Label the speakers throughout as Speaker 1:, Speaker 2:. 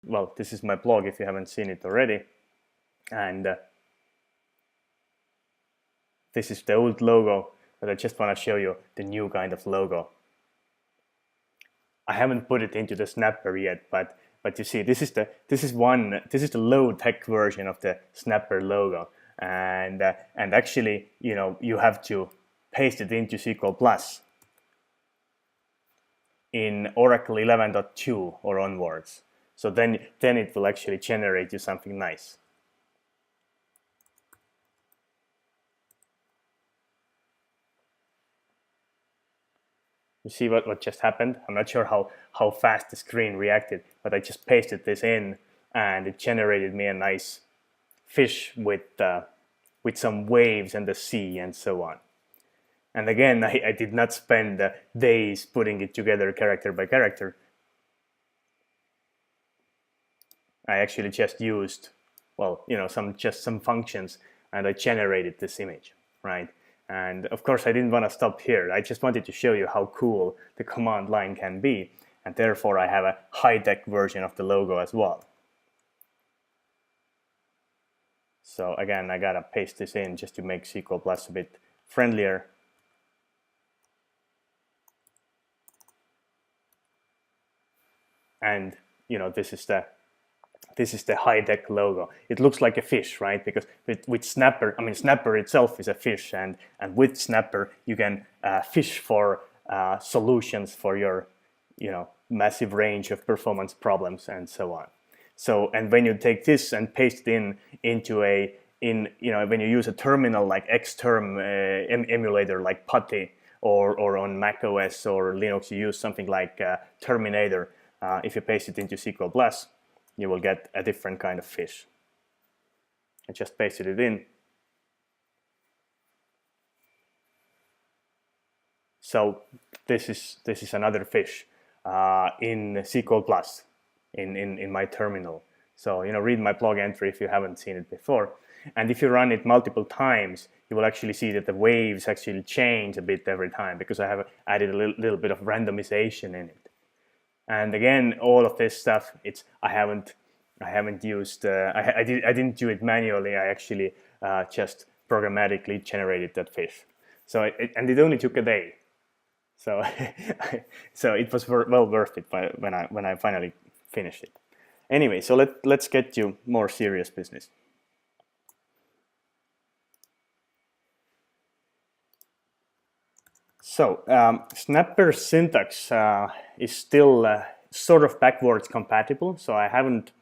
Speaker 1: well, this is my blog if you haven't seen it already. And this is the old logo, but I just want to show you the new kind of logo. I haven't put it into the Snapper yet, but you see, this is the low tech version of the Snapper logo, and actually, you have to paste it into SQL Plus in Oracle 11.2 or onwards. So then it will actually generate you something nice. You see what just happened? I'm not sure how fast the screen reacted, but I just pasted this in and it generated me a nice fish with some waves and the sea and so on. And again, I did not spend days putting it together character by character. I actually just used, well, some functions, and I generated this image, right? And of course, I didn't want to stop here. I just wanted to show you how cool the command line can be, and therefore I have a high-tech version of the logo as well. So again, I gotta paste this in just to make SQL Plus a bit friendlier. And this is the high-tech logo. It looks like a fish, right? Because with Snapper, Snapper itself is a fish, and with Snapper you can fish for solutions for your massive range of performance problems and so on. So, and when you take this and paste it into when you use a terminal like Xterm emulator like PuTTY, or on Mac OS or Linux you use something like Terminator, if you paste it into SQL Plus, you will get a different kind of fish. I just pasted it in. So this is another fish in SQL Plus in my terminal. So read my blog entry if you haven't seen it before. And if you run it multiple times, you will actually see that the waves actually change a bit every time, because I have added a little bit of randomization in it. And again, all of this stuff, I haven't used. I didn't do it manually. I actually just programmatically generated that fish. So and it only took a day. So so it was well worth it when I finally finished it. Anyway, so let's get to more serious business. So Snapper syntax is still sort of backwards compatible. So I haven't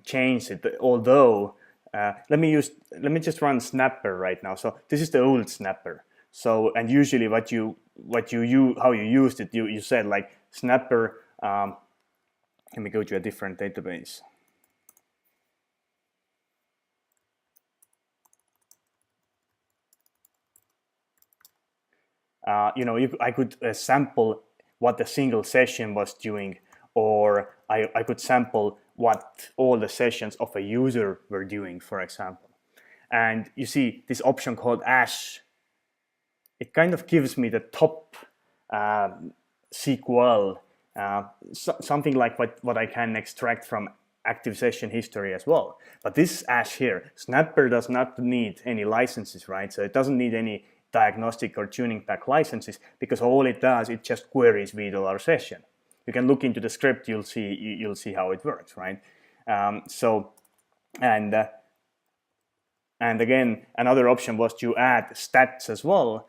Speaker 1: changed it. Although let me just run Snapper right now. So this is the old Snapper. So, and usually how you used it, you said like Snapper. Let me go to a different database. I could sample what a single session was doing, or I could sample what all the sessions of a user were doing, for example. And you see this option called Ash. It kind of gives me the top SQL, something like what I can extract from active session history as well. But this Ash here, Snapper does not need any licenses, right? So it doesn't need any diagnostic or tuning pack licenses, because all it does, it just queries $v session. You can look into the script, you'll see how it works, right? And again, another option was to add stats as well.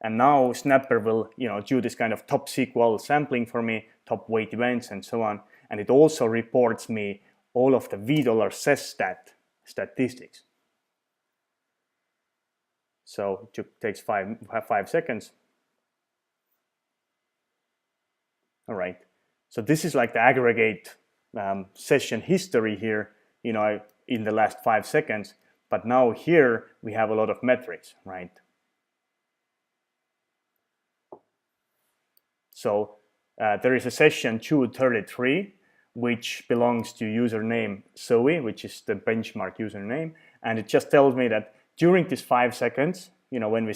Speaker 1: And now Snapper will do this kind of top SQL sampling for me, top weight events and so on. And it also reports me all of the $v ses statistics. So it takes 5 seconds. All right. So this is like the aggregate session history here, in the last 5 seconds. But now here we have a lot of metrics, right? So there is a session 233, which belongs to username Zoe, which is the benchmark username. And it just tells me that during this 5 seconds, when we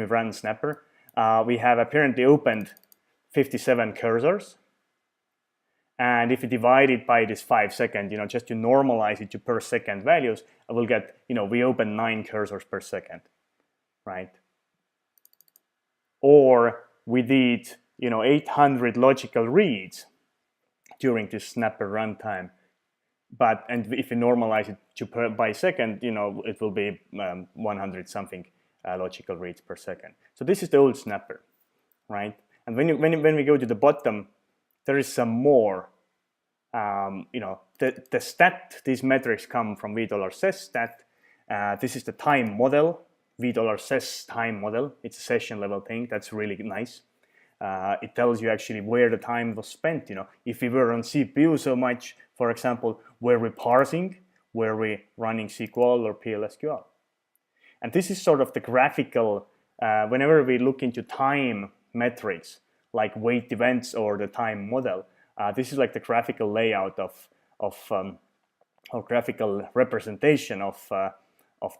Speaker 1: ran Snapper, we have apparently opened 57 cursors. And if you divide it by this 5 seconds, just to normalize it to per second values, I will get, we open 9 cursors per second, right? Or we did, 800 logical reads during this Snapper runtime. And if you normalize it to by second, it will be 100 something logical reads per second. So this is the old Snapper, right? And when we go to the bottom, there is some more. The stat, these metrics come from $ses stat. This is the time model, $ses time model. It's a session level thing. That's really nice. It tells you actually where the time was spent. If we were on CPU so much, for example, were we parsing, were we running SQL or PLSQL? And this is sort of the graphical, whenever we look into time metrics, like wait events or the time model, this is like the graphical layout or graphical representation of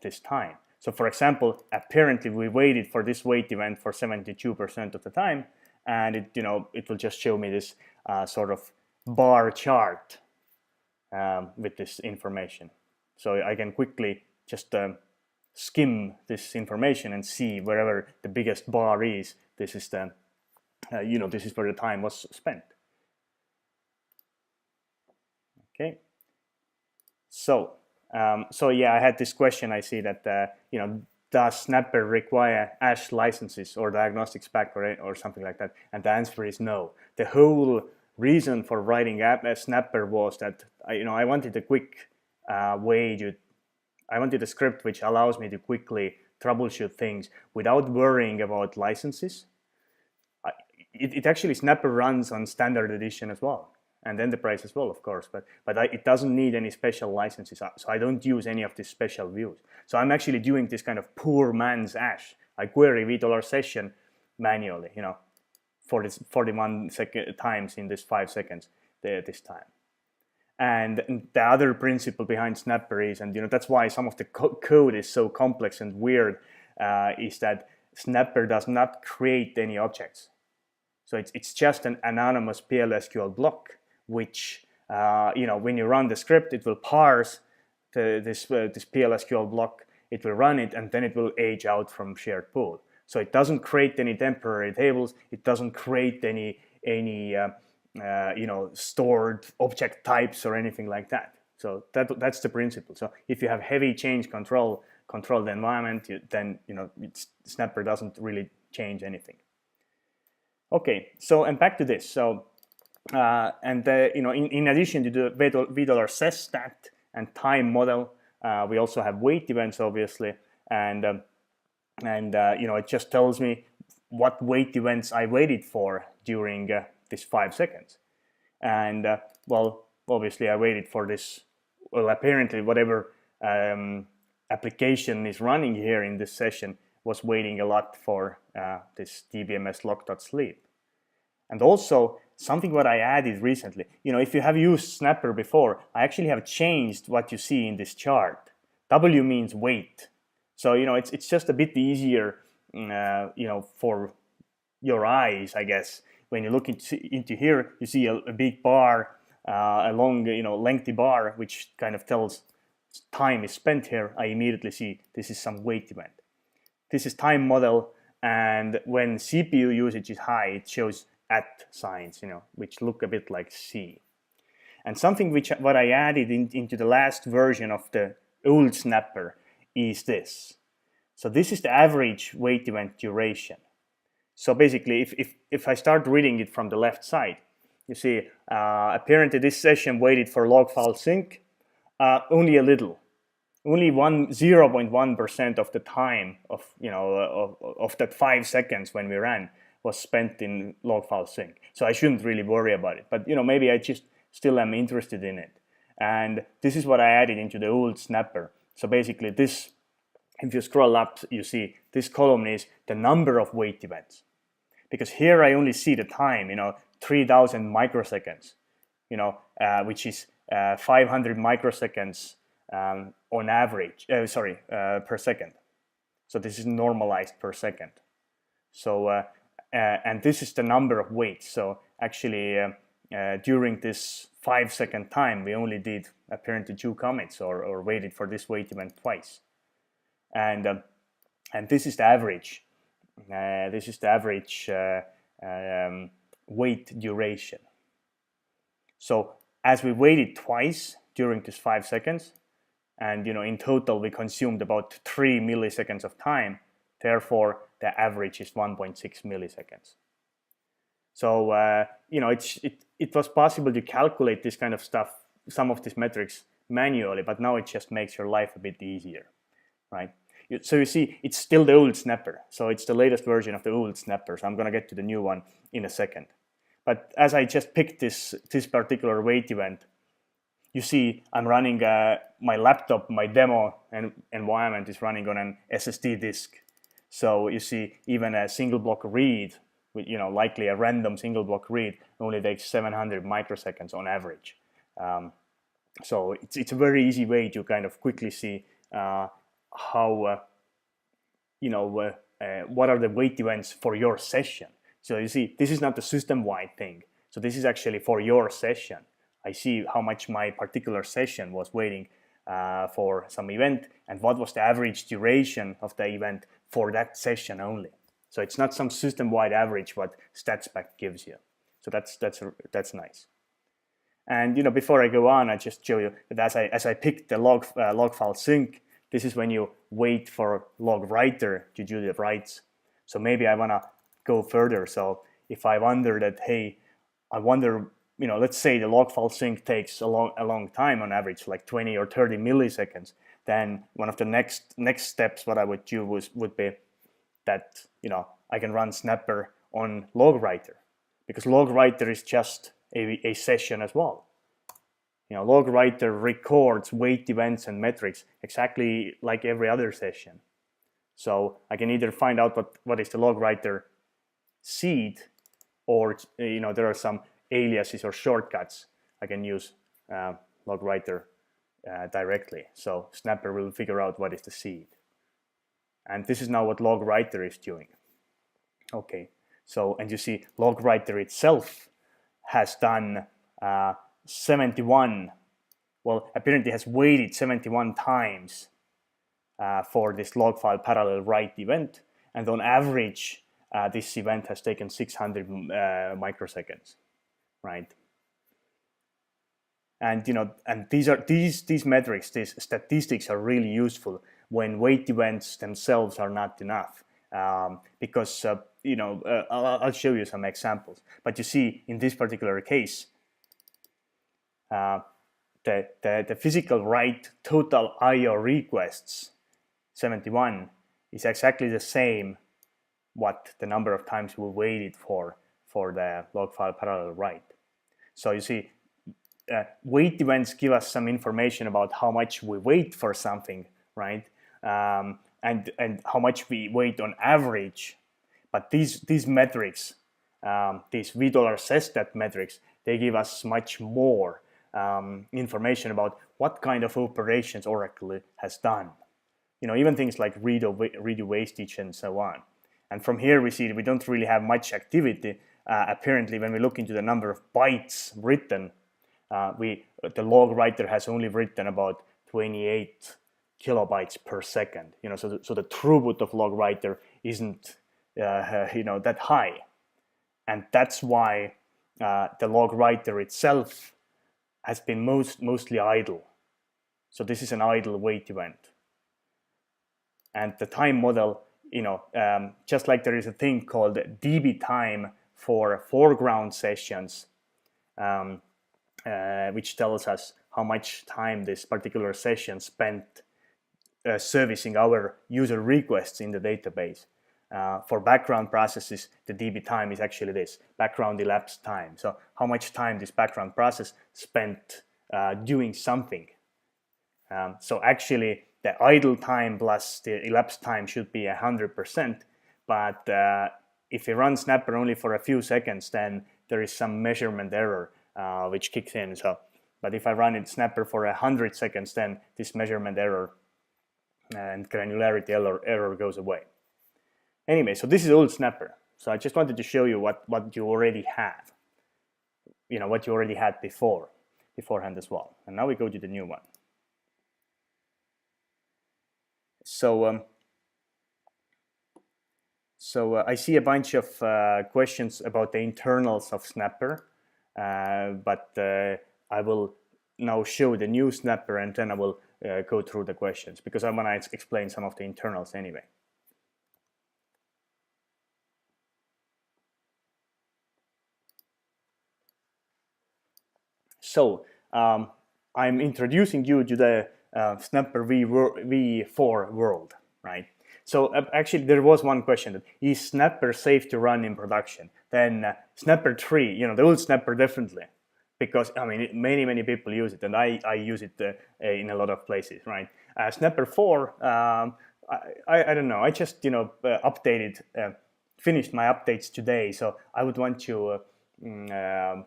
Speaker 1: this time. So for example, apparently we waited for this wait event for 72% of the time, and it will just show me this sort of bar chart with this information. So I can quickly just skim this information and see wherever the biggest bar is. This is the this is where the time was spent. Okay. So yeah, I had this question. I see that does Snapper require ASH licenses or diagnostics pack or something like that? And the answer is no. The whole reason for writing Snapper was that I wanted a quick way to. I wanted a script which allows me to quickly troubleshoot things without worrying about licenses. It actually Snapper runs on standard edition as well, and Enterprise as well, of course, but it doesn't need any special licenses, so I don't use any of these special views. So I'm actually doing this kind of poor man's ASH. I query $session manually, 41 times in this 5 seconds this time. And the other principle behind Snapper is, and that's why some of the code is so complex and weird, is that Snapper does not create any objects. So it's just an anonymous PLSQL block, which when you run the script, it will parse this PLSQL block, it will run it, and then it will age out from shared pool. So it doesn't create any temporary tables, it doesn't create any stored object types or anything like that. So that's the principle. So if you have heavy change control the environment, then Snapper doesn't really change anything. Okay, so and back to this. So in addition to the $ses stat and time model, we also have wait events, obviously, and it just tells me what wait events I waited for during this 5 seconds. And well, obviously I waited for this, well, apparently whatever application is running here in this session was waiting a lot for this dbms log.sleep. And also something what I added recently, if you have used Snapper before, I actually have changed what you see in this chart. W means wait. So it's just a bit easier for your eyes, I guess. When you look into here, you see a big bar, a long, lengthy bar, which kind of tells time is spent here. I immediately see this is some wait event. This is time model, and when CPU usage is high, it shows @ signs, which look a bit like C. And something what I added into the last version of the old Snapper is this. So this is the average wait event duration. So basically, if I start reading it from the left side, you see, apparently this session waited for log file sync only a little. Only 0.1% of the time of that 5 seconds when we ran was spent in log file sync. So I shouldn't really worry about it. But maybe I just still am interested in it. And this is what I added into the old Snapper. So basically this, if you scroll up, you see this column is the number of wait events. Because here I only see the time, 3,000 microseconds, which is 500 microseconds on average, per second. So this is normalized per second. So, and this is the number of waits. So actually, during this 5-second time, we only did apparently 2 commits or waited for this wait event twice. And this is the average. This is the average wait duration. So as we waited twice during this 5 seconds, and in total we consumed about 3 milliseconds of time, therefore the average is 1.6 milliseconds. So it was possible to calculate this kind of stuff, some of these metrics manually, but now it just makes your life a bit easier, right? So you see, it's still the old Snapper. So it's the latest version of the old Snapper. So I'm going to get to the new one in a second. But as I just picked this particular wait event, you see I'm running my laptop, my demo environment is running on an SSD disk. So you see even a single block read, with, likely a random single block read, only takes 700 microseconds on average. So it's a very easy way to kind of quickly see how, what are the wait events for your session. So you see, this is not a system-wide thing. So this is actually for your session. I see how much my particular session was waiting for some event and what was the average duration of the event for that session only. So it's not some system-wide average what StatsPack gives you. So that's nice. And before I go on, I just show you that as I picked the log file sync, this is when you wait for log writer to do the writes. So maybe I want to go further. So if I wonder that, hey, I wonder, let's say the log file sync takes a long time on average, like 20 or 30 milliseconds, then one of the next steps what I would do would be that I can run Snapper on log writer, because log writer is just a session as well. Log writer records wait events and metrics exactly like every other session. So I can either find out what is the log writer seed, or there are some aliases or shortcuts I can use log writer directly. So Snapper will figure out what is the seed. And this is now what log writer is doing. Okay, so and you see log writer itself has done 71, well, apparently has waited 71 times for this log file parallel write event, and on average this event has taken 600 microseconds, right? And and these metrics, these statistics are really useful when wait events themselves are not enough, because I'll show you some examples. But you see, in this particular case, the physical write total I/O requests 71 is exactly the same what the number of times we waited for the log file parallel write. So you see, wait events give us some information about how much we wait for something, right? And how much we wait on average. But these metrics, these $stat metrics, they give us much more information about what kind of operations Oracle has done. Even things like redo wastage and so on. And from here we see that we don't really have much activity. Apparently, when we look into the number of bytes written, the log writer has only written about 28 kilobytes per second. So the throughput of log writer isn't that high, and that's why the log writer itself has been mostly idle. So this is an idle wait event. And the time model, just like there is a thing called DB time for foreground sessions, which tells us how much time this particular session spent servicing our user requests in the database. For background processes, the DB time is actually this, background elapsed time. So how much time this background process spent doing something. So actually, the idle time plus the elapsed time should be 100%. But if you run Snapper only for a few seconds, then there is some measurement error which kicks in. But if I run it Snapper for 100 seconds, then this measurement error and granularity error goes away. Anyway, so this is old Snapper. So I just wanted to show you what you already have. what you already had beforehand as well. And now we go to the new one. So I see a bunch of questions about the internals of Snapper, but I will now show the new Snapper, and then I will go through the questions, because I want to explain some of the internals anyway. So I'm introducing you to the Snapper v4 world, right? So actually, there was one question: that is Snapper safe to run in production? Then Snapper3, the old Snapper, definitely, because I mean many people use it, and I use it in a lot of places, right? Snapper4, I don't know. I just updated, finished my updates today, so I would want to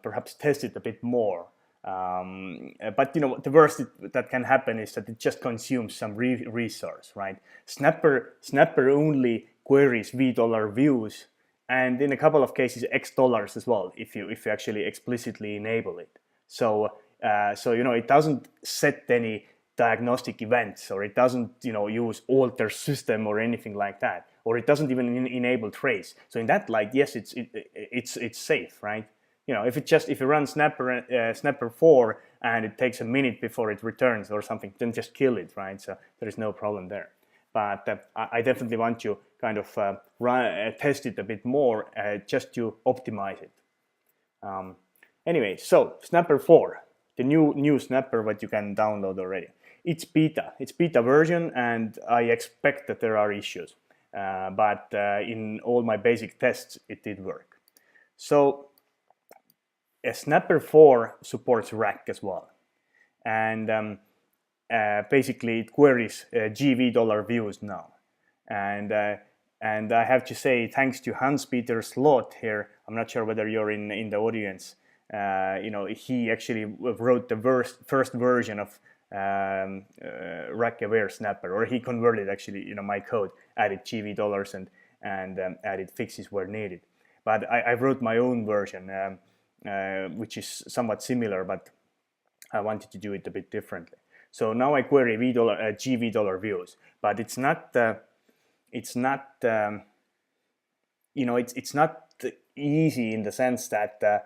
Speaker 1: perhaps test it a bit more. But the worst that can happen is that it just consumes some resource, right? Snapper only queries $V views, and in a couple of cases X dollars as well, if you actually explicitly enable it. So it doesn't set any diagnostic events, or it doesn't use alter system or anything like that, or it doesn't even enable trace. So in that light, yes, it's safe, right? If you run Snapper4 and it takes a minute before it returns or something, then just kill it, right? So there is no problem there. But I definitely want to kind of test it a bit more, just to optimize it. Anyway, so Snapper4, the new Snapper that you can download already. It's beta version, and I expect that there are issues. But in all my basic tests, it did work. So Snapper4 supports rack as well, and basically it queries $GV views now, and I have to say, thanks to Hans-Peter Slot here, I'm not sure whether you're in the audience, he actually wrote the first version of rack aware Snapper, or he converted actually my code, added $GV and added fixes where needed. But I wrote my own version, which is somewhat similar, but I wanted to do it a bit differently. So now I query $GV views, but it's not easy in the sense that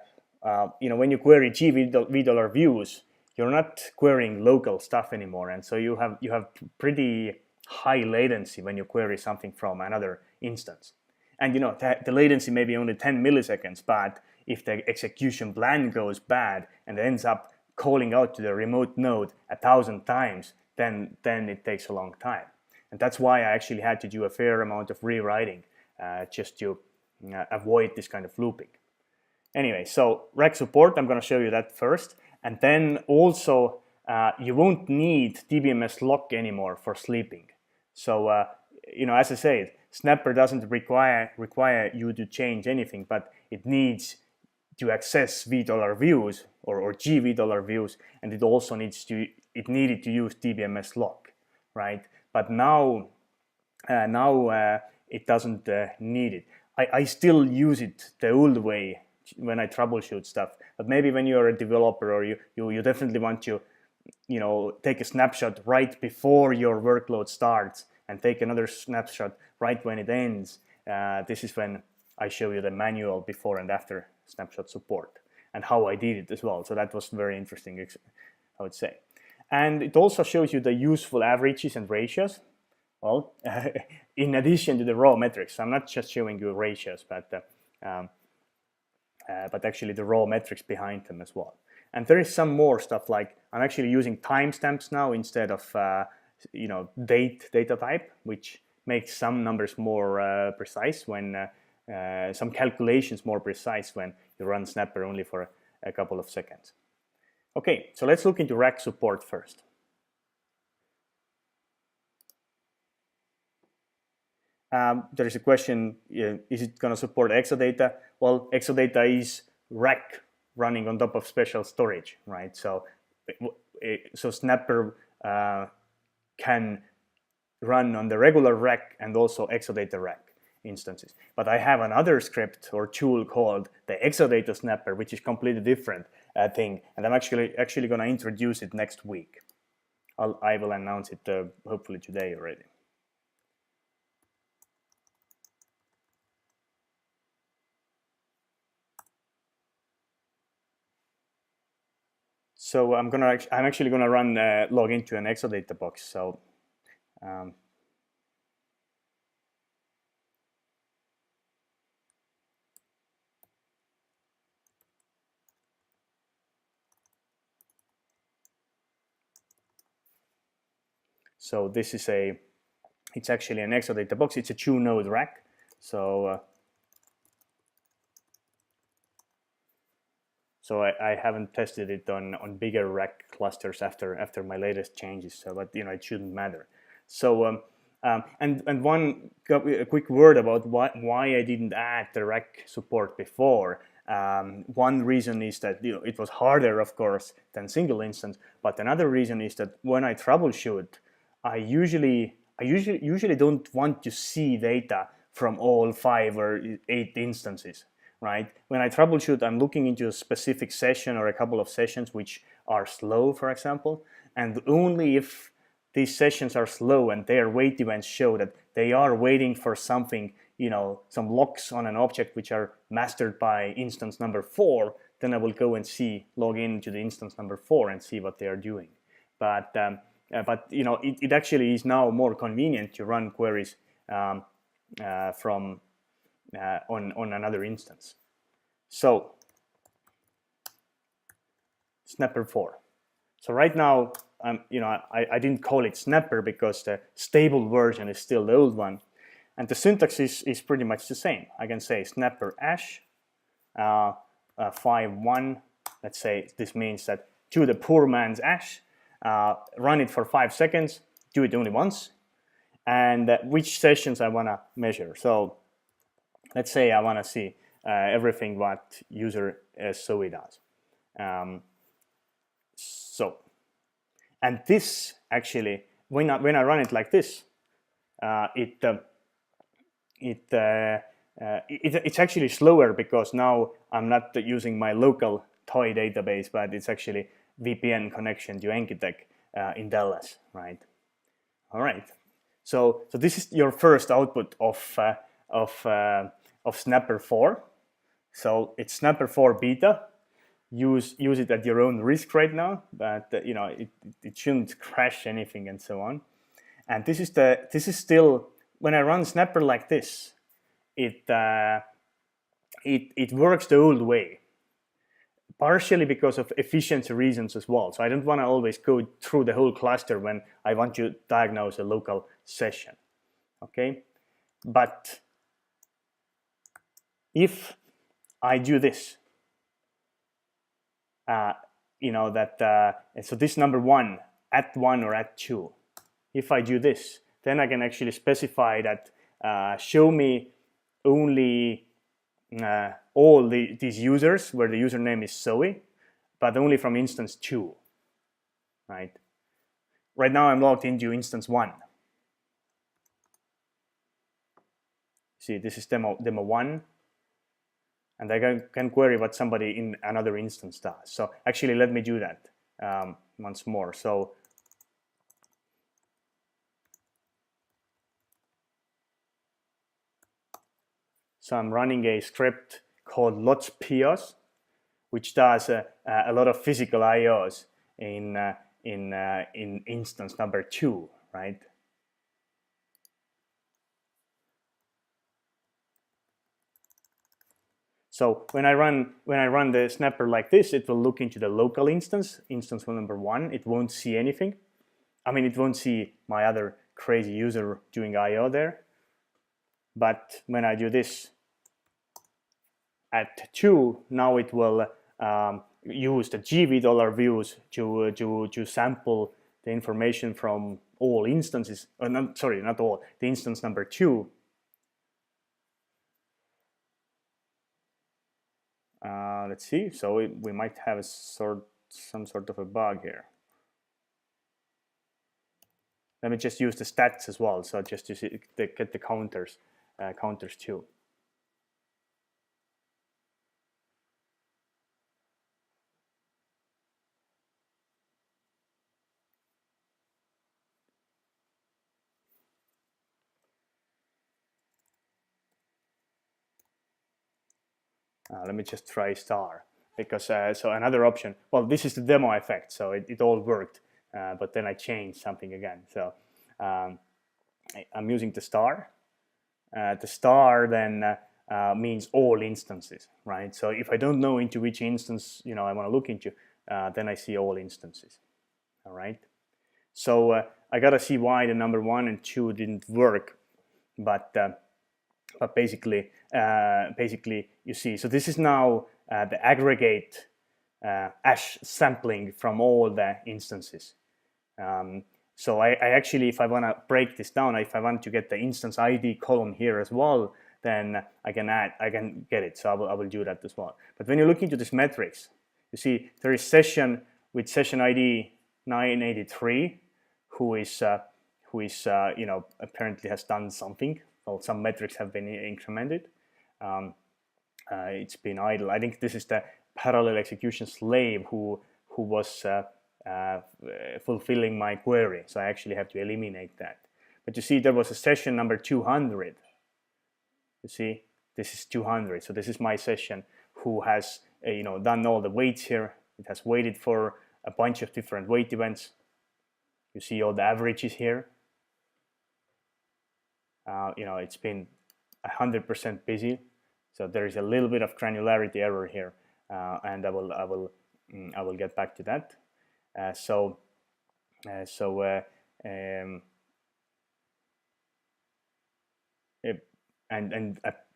Speaker 1: when you query $GV views, you're not querying local stuff anymore, and so you have pretty high latency when you query something from another instance. And the latency may be only 10 milliseconds, but if the execution plan goes bad and ends up calling out to the remote node 1,000 times, then it takes a long time. And that's why I actually had to do a fair amount of rewriting just to avoid this kind of looping. Anyway, so rack support, I'm going to show you that first. And then also, you won't need DBMS lock anymore for sleeping. So, as I said, Snapper doesn't require you to change anything, but it needs to access $V views or $GV views, and it also needed to use DBMS lock, right? But now it doesn't need it. I still use it the old way when I troubleshoot stuff, but maybe when you're a developer, or you definitely want to take a snapshot right before your workload starts and take another snapshot right when it ends. This is when I show you the manual before and after snapshot support and how I did it as well. So that was very interesting, I would say. And it also shows you the useful averages and ratios. Well, in addition to the raw metrics, I'm not just showing you ratios, but actually the raw metrics behind them as well. And there is some more stuff, like I'm actually using timestamps now instead of data type, which makes some numbers more precise when some calculations more precise when you run Snapper only for a couple of seconds. Okay, so let's look into rack support first. There is a question, is it going to support Exadata? Well, Exadata is rack running on top of special storage, right? So Snapper can run on the regular rack and also Exadata rack. instances. But I have another script or tool called the Exadata Snapper, which is completely different thing, and I'm actually going to introduce it next week. I will announce it hopefully today already. So I'm actually gonna run log into an Exadata box. So so this is it's actually an Exadata box. It's a 2-node rack. So I haven't tested it on bigger rack clusters after my latest changes. So, but it shouldn't matter. So and one quick word about why I didn't add the rack support before. One reason is that it was harder, of course, than single instance. But another reason is that when I troubleshoot, I usually don't want to see data from all 5 or 8 instances. Right? When I troubleshoot, I'm looking into a specific session or a couple of sessions which are slow, for example, and only if these sessions are slow and their wait events show that they are waiting for something, some locks on an object which are mastered by instance number 4, then I will go and log into the instance number 4 and see what they are doing. But it actually is now more convenient to run queries from on another instance. So Snapper4. So right now, I didn't call it Snapper because the stable version is still the old one, and the syntax is pretty much the same. I can say Snapper ash 5.1. Let's say this means that to the poor man's ash, run it for 5 seconds, do it only once, and which sessions I want to measure. So let's say I want to see everything what user SOE does. And this actually, when I run it like this, it's actually slower because now I'm not using my local toy database, but it's actually VPN connection to Enkitech in Dallas, right? All right. So this is your first output of Snapper4. So it's Snapper4 beta. Use it at your own risk right now, but it shouldn't crash anything and so on. And this is still, when I run Snapper like this, it works the old way, partially because of efficiency reasons as well. So I don't want to always go through the whole cluster when I want to diagnose a local session. Okay, but if I do this, so this number 1 at 1 or at 2, if I do this, then I can actually specify that show me only all these users where the username is Zoe, but only from instance 2, right? Right now I'm logged into instance 1. See, this is demo 1. And I can query what somebody in another instance does. So actually, let me do that once more. So I'm running a script called lots.pios, which does a lot of physical IOs in instance number 2, right? So when I run the Snapper like this, it will look into the local instance number 1. It won't see anything. I mean, it won't see my other crazy user doing I/O there. But when I do this at 2, now it will use the GV$ views to sample the information from all instances. Not all. The instance number 2. Let's see. So we might have some sort of a bug here. Let me just use the stats as well, so just to get the counters. counters too. Let me just try star, because so another option. Well, this is the demo effect, so it all worked, but then I changed something again. So I'm using the star. The star then means all instances, right? So if I don't know into which instance I want to look into, then I see all instances. All right. So I gotta see why the number 1 and 2 didn't work, but basically you see. So this is now the aggregate hash sampling from all the instances. So I actually, if I want to break this down, if I want to get the instance ID column here as well, then I can get it. So I will do that as well. But when you look into this metrics, you see there is session with session ID 983, who is apparently has done something. Well, some metrics have been incremented. It's been idle. I think this is the parallel execution slave who was fulfilling my query. So I actually have to eliminate that. But you see, there was a session number 200. You see, this is 200. So this is my session who has done all the weights here. It has waited for a bunch of different weight events. You see all the averages here. It's been 100% busy. So there is a little bit of granularity error here, and I will get back to that.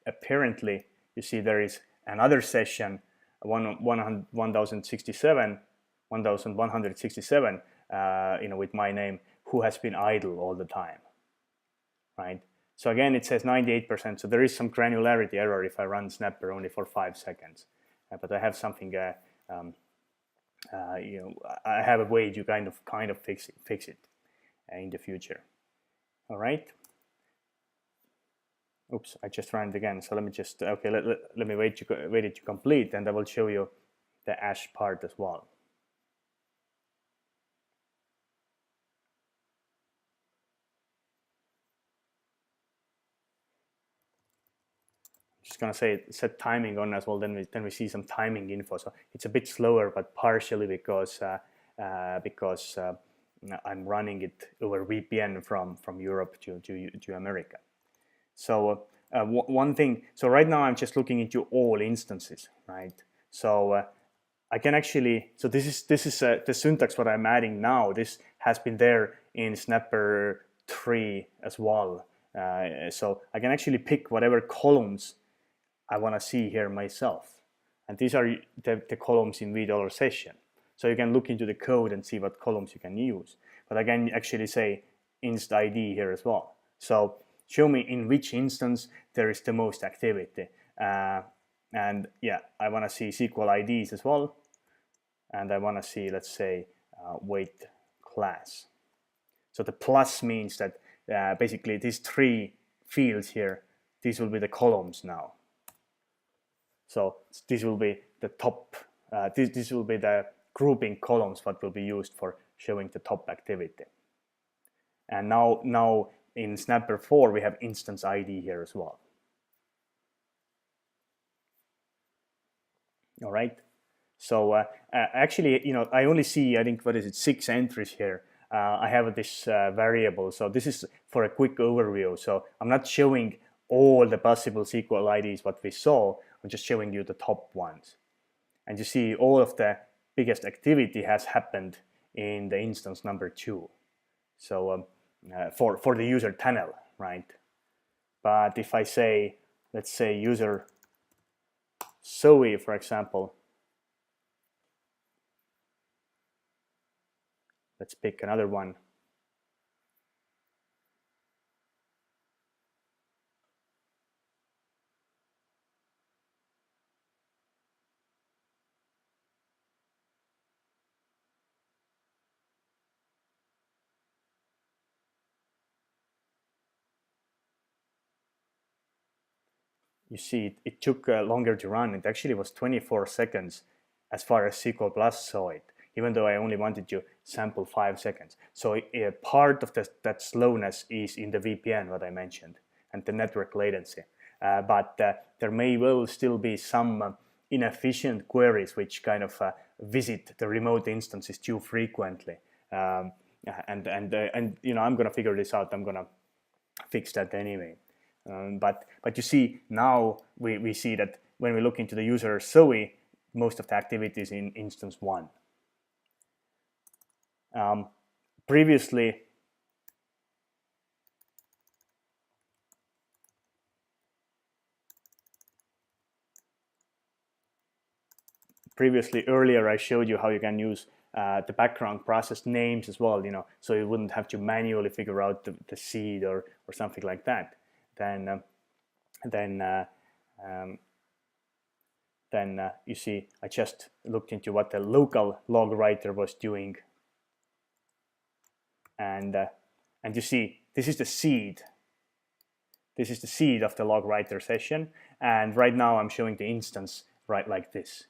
Speaker 1: Apparently, you see there is another session, 1167, with my name, who has been idle all the time, right? So again, it says 98%. So there is some granularity error if I run Snapper only for 5 seconds, but I have something. I have a way to kind of fix it in the future. All right. Oops, I just ran it again. So let me just let me wait it to complete, and I will show you the hash part as well. Just gonna set timing on as well. Then we see some timing info. So it's a bit slower, but partially because I'm running it over VPN from Europe to America. So one thing. So right now I'm just looking into all instances, right? So I can actually. So this is the syntax what I'm adding now. This has been there in Snapper 3 as well. So I can actually pick whatever columns I want to see here myself, and these are the columns in $V session. So you can look into the code and see what columns you can use. But I can actually say inst ID here as well. So show me in which instance there is the most activity, and yeah, I want to see SQL IDs as well, and I want to see, let's say, weight class. So the plus means that basically these 3 fields here, these will be the columns now. So this will be the top, this will be the grouping columns what will be used for showing the top activity. And now in Snapper 4 we have instance ID here as well. All right. So actually, I only see, I think, 6 entries here. I have this variable. So this is for a quick overview. So I'm not showing all the possible SQL IDs what we saw. I'm just showing you the top ones. And you see all of the biggest activity has happened in the instance number 2. So for the user tunnel, right? But if I say, let's say user Zoe, for example, let's pick another one. you see it took longer to run. It actually was 24 seconds as far as SQL Plus saw it, even though I only wanted to sample 5 seconds. So part of that slowness is in the VPN, what I mentioned, and the network latency. But there may well still be some inefficient queries which kind of visit the remote instances too frequently. And I'm going to figure this out. I'm going to fix that anyway. But you see, now we see that when we look into the user SOE, most of the activity is in instance 1. Previously earlier I showed you how you can use the background process names as well, so you wouldn't have to manually figure out the seed or something like that. Then you see, I just looked into what the local log writer was doing, and you see, this is the seed. This is the seed of the log writer session, and right now I'm showing the instance right like this.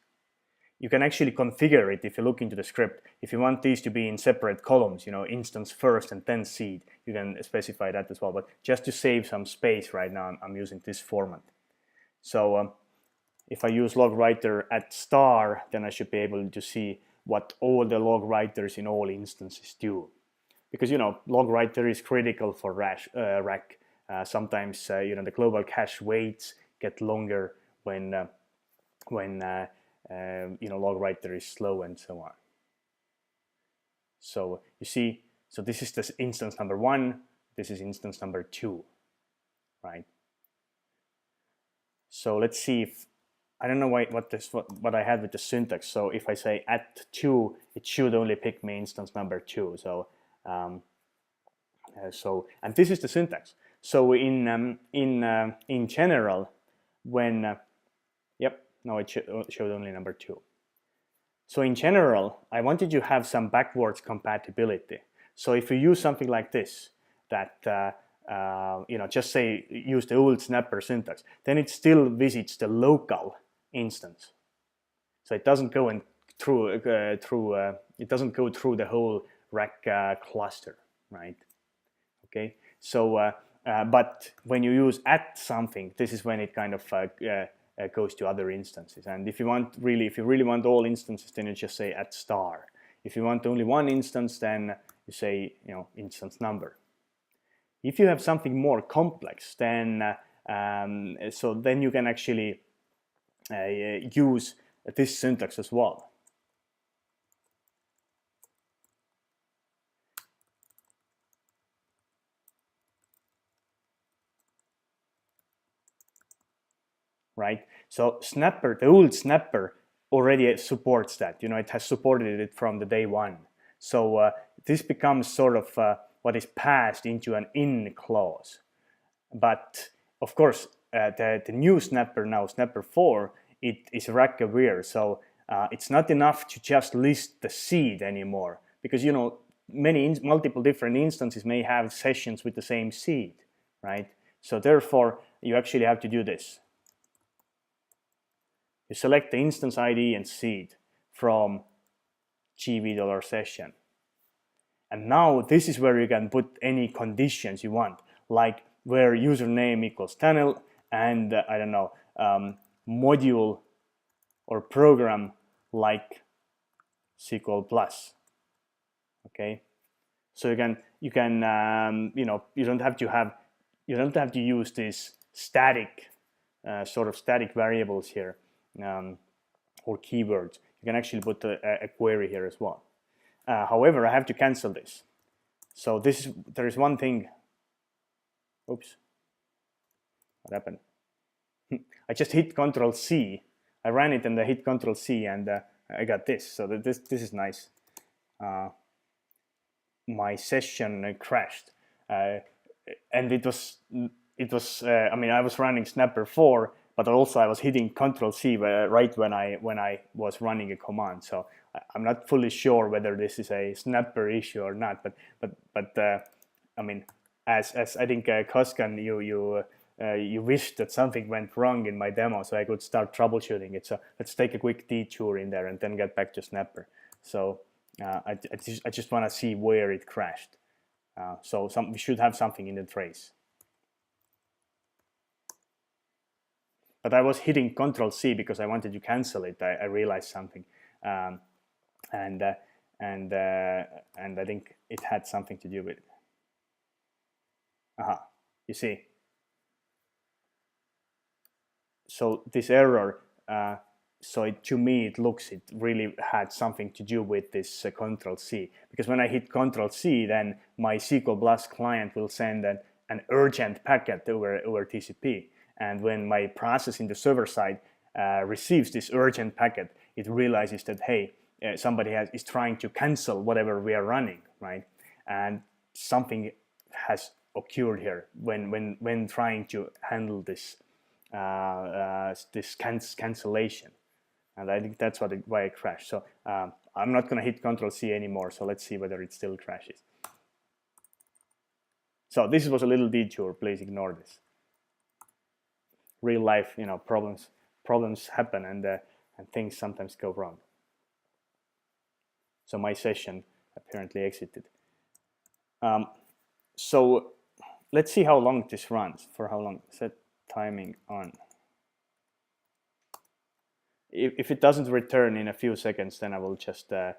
Speaker 1: You can actually configure it if you look into the script. If you want these to be in separate columns, instance first and then seed, you can specify that as well. But just to save some space right now, I'm using this format. So if I use log writer at star, then I should be able to see what all the log writers in all instances do. Because log writer is critical for rack. Sometimes the global cache waits get longer when log writer is slow and so on. So you see, so this is this instance number 1. This is instance number 2, right? So let's see if I don't know what I had with the syntax. So if I say at 2, it should only pick me instance number 2. So and this is the syntax. So in general, when no, it showed only number 2. So in general, I wanted to have some backwards compatibility. So if you use something like this, that just say use the old Snapper syntax, then it still visits the local instance. So it doesn't go through it doesn't go through the whole rack cluster, right? Okay. So but when you use at something, this is when it kind of goes to other instances. And if you really want all instances, then you just say at star. If you want only one instance, then you say instance number. If you have something more complex, then then you can actually use this syntax as well. Right? So Snapper, the old Snapper, already supports that. It has supported it from the day 1. So this becomes sort of what is passed into an in clause. But of course, the new Snapper now, Snapper4, it is rack aware. So it's not enough to just list the seed anymore, because multiple different instances may have sessions with the same seed, right? So therefore, you actually have to do this. You select the instance ID and seed from $session. And now this is where you can put any conditions you want, like where username equals tunnel and I don't know, module or program like SQL Plus. Okay, so you can you don't have to use these static sort of static variables here. Or keywords. You can actually put a query here as well. However, I have to cancel this. So there is one thing. Oops, what happened? I just hit Control-C. I ran it and I hit Control-C and I got this. So this is nice. My session crashed, and it was. I was running Snapper4. But also I was hitting Control-C right when I was running a command. So I'm not fully sure whether this is a Snapper issue or not. But as I think Koskan, you you wish that something went wrong in my demo so I could start troubleshooting it. So let's take a quick detour in there and then get back to Snapper. So I just want to see where it crashed. So we should have something in the trace. But I was hitting Control-C because I wanted to cancel it. I realized something. And I think it had something to do with it. Aha, you see. So this error, to me it looks it really had something to do with this Control-C, because when I hit Control-C, then my SQL Blast client will send an urgent packet over TCP, and when my process in the server side receives this urgent packet, it realizes that, hey, somebody is trying to cancel whatever we are running, right? And something has occurred here when trying to handle this cancellation, and I think that's why it crashed. So I'm not going to hit Control-C anymore. So let's see whether it still crashes. So this was a little detour. Please ignore this. Real life, problems happen, and things sometimes go wrong. So my session apparently exited. So let's see how long this runs. For how long? Set timing on. If it doesn't return in a few seconds, then I will just this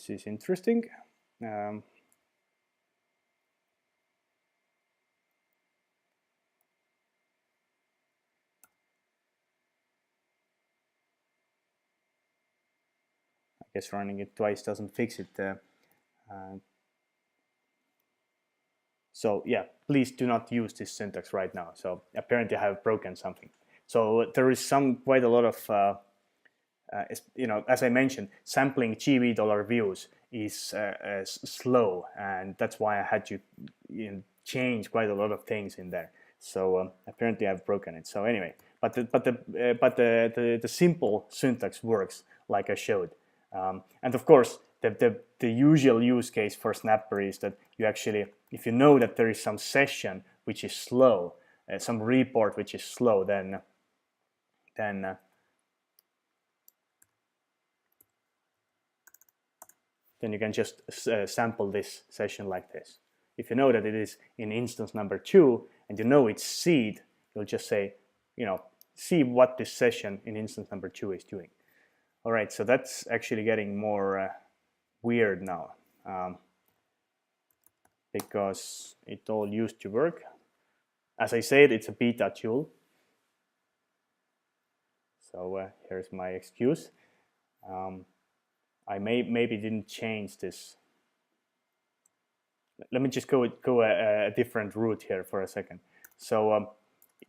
Speaker 1: is interesting. I guess running it twice doesn't fix it. So yeah, please do not use this syntax right now. So apparently I have broken something. So there is quite a lot of, as I mentioned, sampling $GV views is slow, and that's why I had to change quite a lot of things in there. So apparently I've broken it. So anyway, but the simple syntax works like I showed. And of course, the usual use case for Snapper is that you actually, if you know that there is some session which is slow, some report which is slow, then you can just sample this session like this. If you know that it is in instance number 2 and you know it's seed, you'll just say, see what this session in instance number 2 is doing. All right, so that's actually getting more weird now, because it all used to work. As I said, it's a beta tool. So here's my excuse. I maybe didn't change this. Let me just go a different route here for a second. So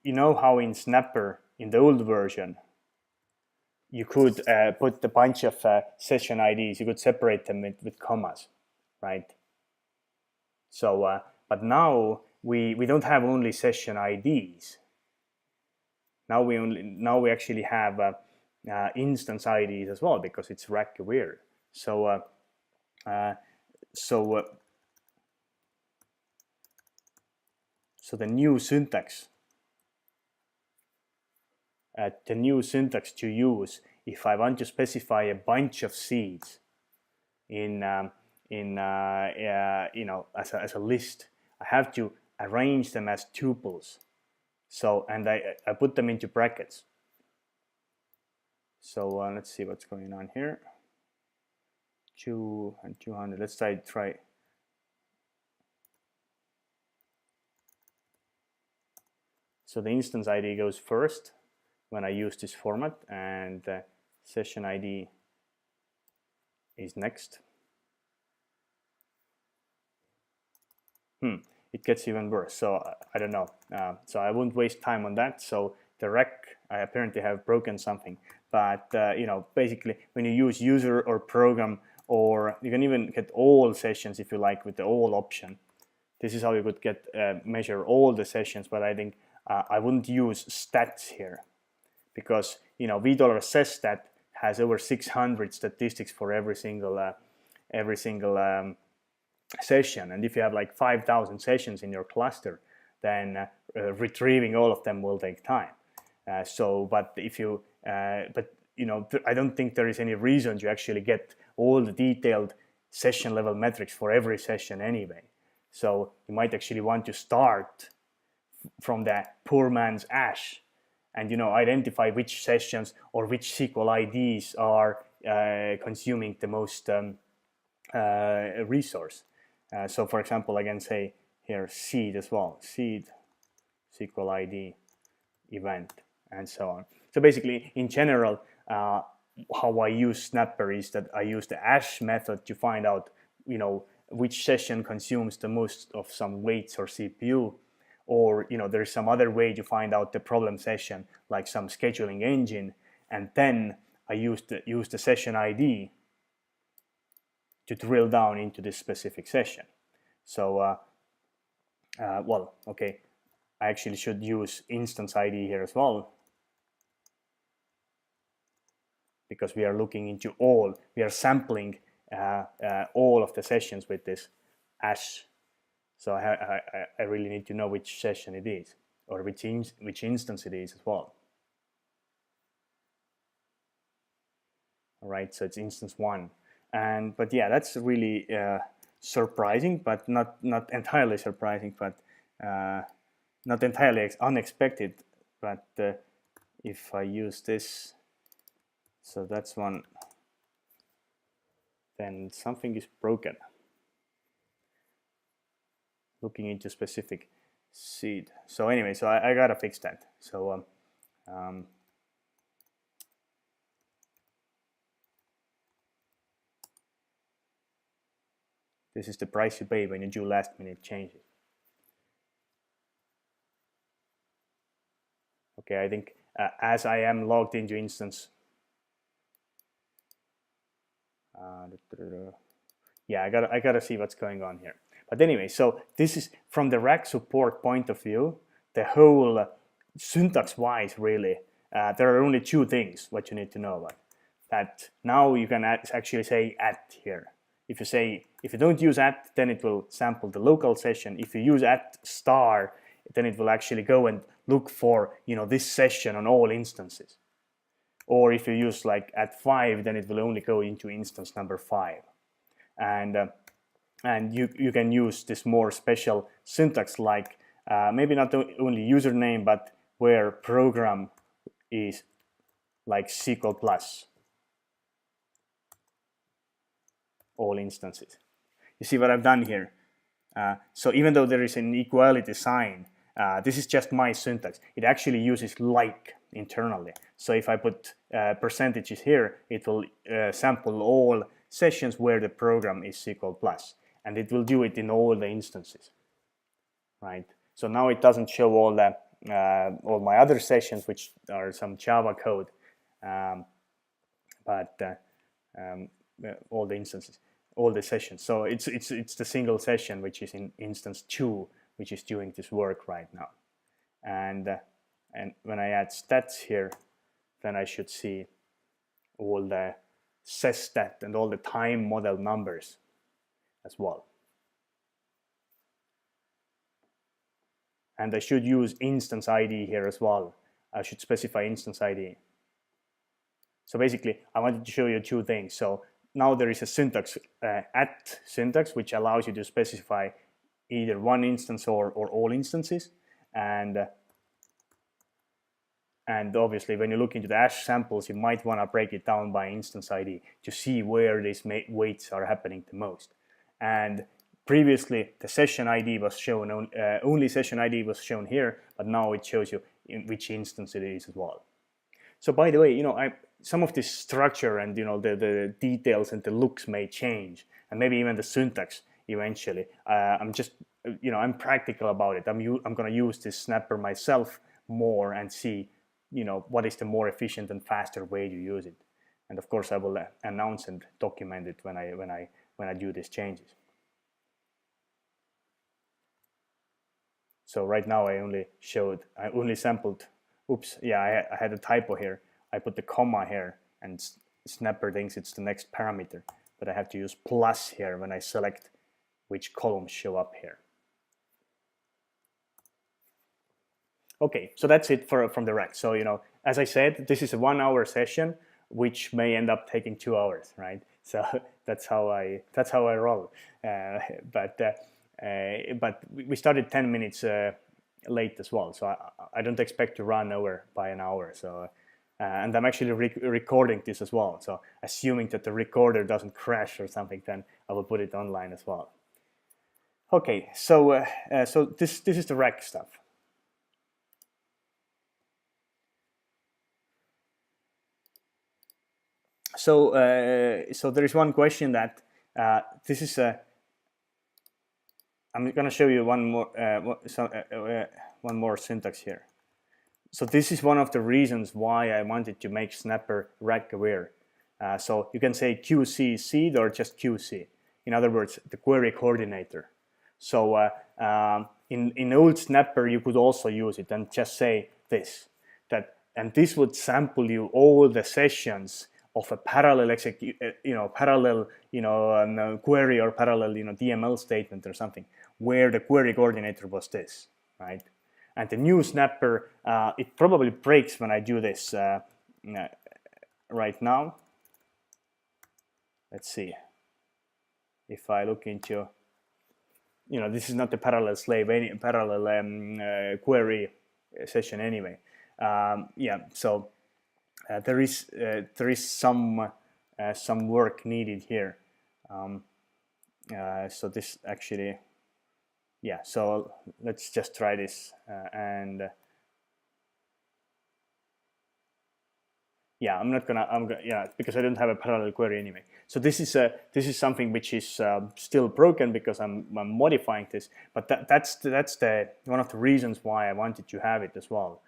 Speaker 1: you know how in Snapper, in the old version, you could put a bunch of session IDs. You could separate them with commas, right? So, but now we don't have only session IDs. Now we actually have instance IDs as well, because it's rack aware. So the new syntax. The new syntax to use if I want to specify a bunch of seeds as a list, I have to arrange them as tuples. So, and I put them into brackets. So let's see what's going on here. 2 and 200. Let's try. So the instance ID goes first when I use this format, and session ID is next. It gets even worse. So I don't know. So I won't waste time on that. So the rec, I apparently have broken something. But basically, when you use user or program, or you can even get all sessions if you like with the all option. This is how you could get measure all the sessions. But I think I wouldn't use stats here. because $V says that has over 600 statistics for every single session, and if you have like 5,000 sessions in your cluster, then retrieving all of them will take time. But I don't think there is any reason to actually get all the detailed session level metrics for every session anyway. So you might actually want to start from the poor man's ash and identify which sessions or which SQL IDs are consuming the most resource. So for example, I can say here seed as well, seed SQL ID event and so on. So basically, in general, how I use Snapper is that I use the ash method to find out which session consumes the most of some weights or CPU, or there's some other way to find out the problem session, like some scheduling engine, and then I use the session ID to drill down into this specific session. So I actually should use instance ID here as well, because we are looking into we are sampling all of the sessions with this ash. So I really need to know which session it is, or which instance it is as well. All right, so it's instance 1. But yeah, that's really surprising, but not entirely surprising, but not entirely unexpected. But if I use this, so that's one, then something is broken. Looking into specific seed. So anyway, so I gotta fix that. So this is the price you pay when you do last minute changes. Okay, I think as I am logged into instance, yeah, I gotta see what's going on here. But anyway, so this is from the rack support point of view, the whole syntax-wise, really, there are only 2 things what you need to know about. That now you can actually say at here. If you don't use at, then it will sample the local session. If you use at star, then it will actually go and look for this session on all instances. Or if you use like at 5, then it will only go into instance number 5. And you can use this more special syntax, like maybe not only username, but where program is like SQL plus all instances. You see what I've done here? So even though there is an equality sign, this is just my syntax. It actually uses like internally. So if I put percentages here, it will sample all sessions where the program is SQL plus, and it will do it in all the instances, right? So now it doesn't show all my other sessions, which are some Java code, but all the instances, all the sessions. So it's the single session which is in instance 2, which is doing this work right now. And when I add stats here, then I should see all the sesstat and all the time model numbers as well. And I should use instance ID here as well. I should specify instance ID. So basically, I wanted to show you 2 things. So now there is a syntax, at syntax, which allows you to specify either one instance or all instances. And obviously, when you look into the ash samples, you might want to break it down by instance ID to see where these weights are happening the most. And previously, the session ID was shown, only session ID was shown here, but now it shows you in which instance it is as well. So by the way, some of this structure and the details and the looks may change, and maybe even the syntax eventually. I'm just I'm practical about it. I'm going to use this Snapper myself more and see what is the more efficient and faster way to use it. And of course, I will announce and document it when I do these changes. So right now I only sampled oops, yeah, I had a typo here. I put the comma here, and Snapper thinks it's the next parameter, but I have to use plus here when I select which columns show up here. Okay, so that's it from the rec. So, as I said, this is a 1 hour session, which may end up taking 2 hours, right? So that's how I roll. But we started 10 minutes late as well, so I don't expect to run over by an hour. So, and I'm actually recording this as well. So assuming that the recorder doesn't crash or something, then I will put it online as well. Okay, so this is the rec stuff. So there is one question that this is a. I'm going to show you one more syntax here. So this is one of the reasons why I wanted to make Snapper rec aware. So you can say QC seed or just QC. In other words, the query coordinator. So in old Snapper, you could also use it and just say this, and this would sample you all the sessions of a parallel query or parallel DML statement or something where the query coordinator was this, right? And the new Snapper, it probably breaks when I do this right now. Let's see. If I look into, this is not the parallel slave, any parallel query session anyway. Yeah, so there is some work needed here. So this actually, yeah. So let's just try this yeah, I'm gonna yeah, because I don't have a parallel query anyway. So this is something which is still broken because I'm modifying this. But that's the one of the reasons why I wanted to have it as well.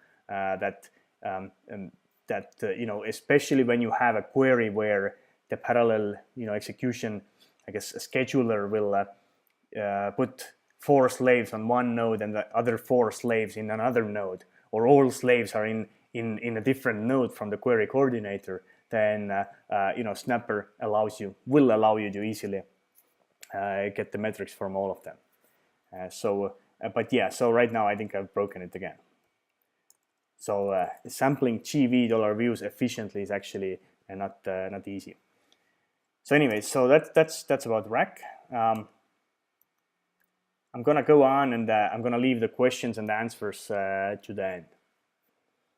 Speaker 1: Especially when you have a query where the parallel execution, I guess, a scheduler will put 4 slaves on one node and the other 4 slaves in another node, or all slaves are in a different node from the query coordinator, then Snapper will allow you to easily get the metrics from all of them. But yeah, so right now I think I've broken it again. So sampling GV $views efficiently is actually not easy. So anyway, so that's about rec. I'm gonna go on and I'm gonna leave the questions and answers to the end.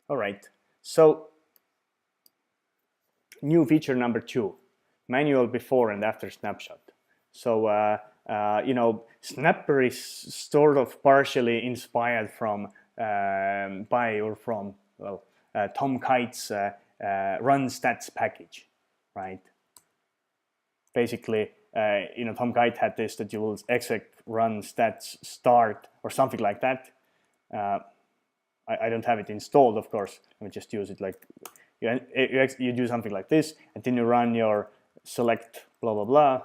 Speaker 1: All right. So new feature number 2, manual before and after snapshot. So Snapper is sort of partially inspired from Tom Kite's run stats package, right? Basically, Tom Kite had this that you will exec run stats start or something like that. I don't have it installed, of course. Let me just use it like you do something like this, and then you run your select blah blah blah,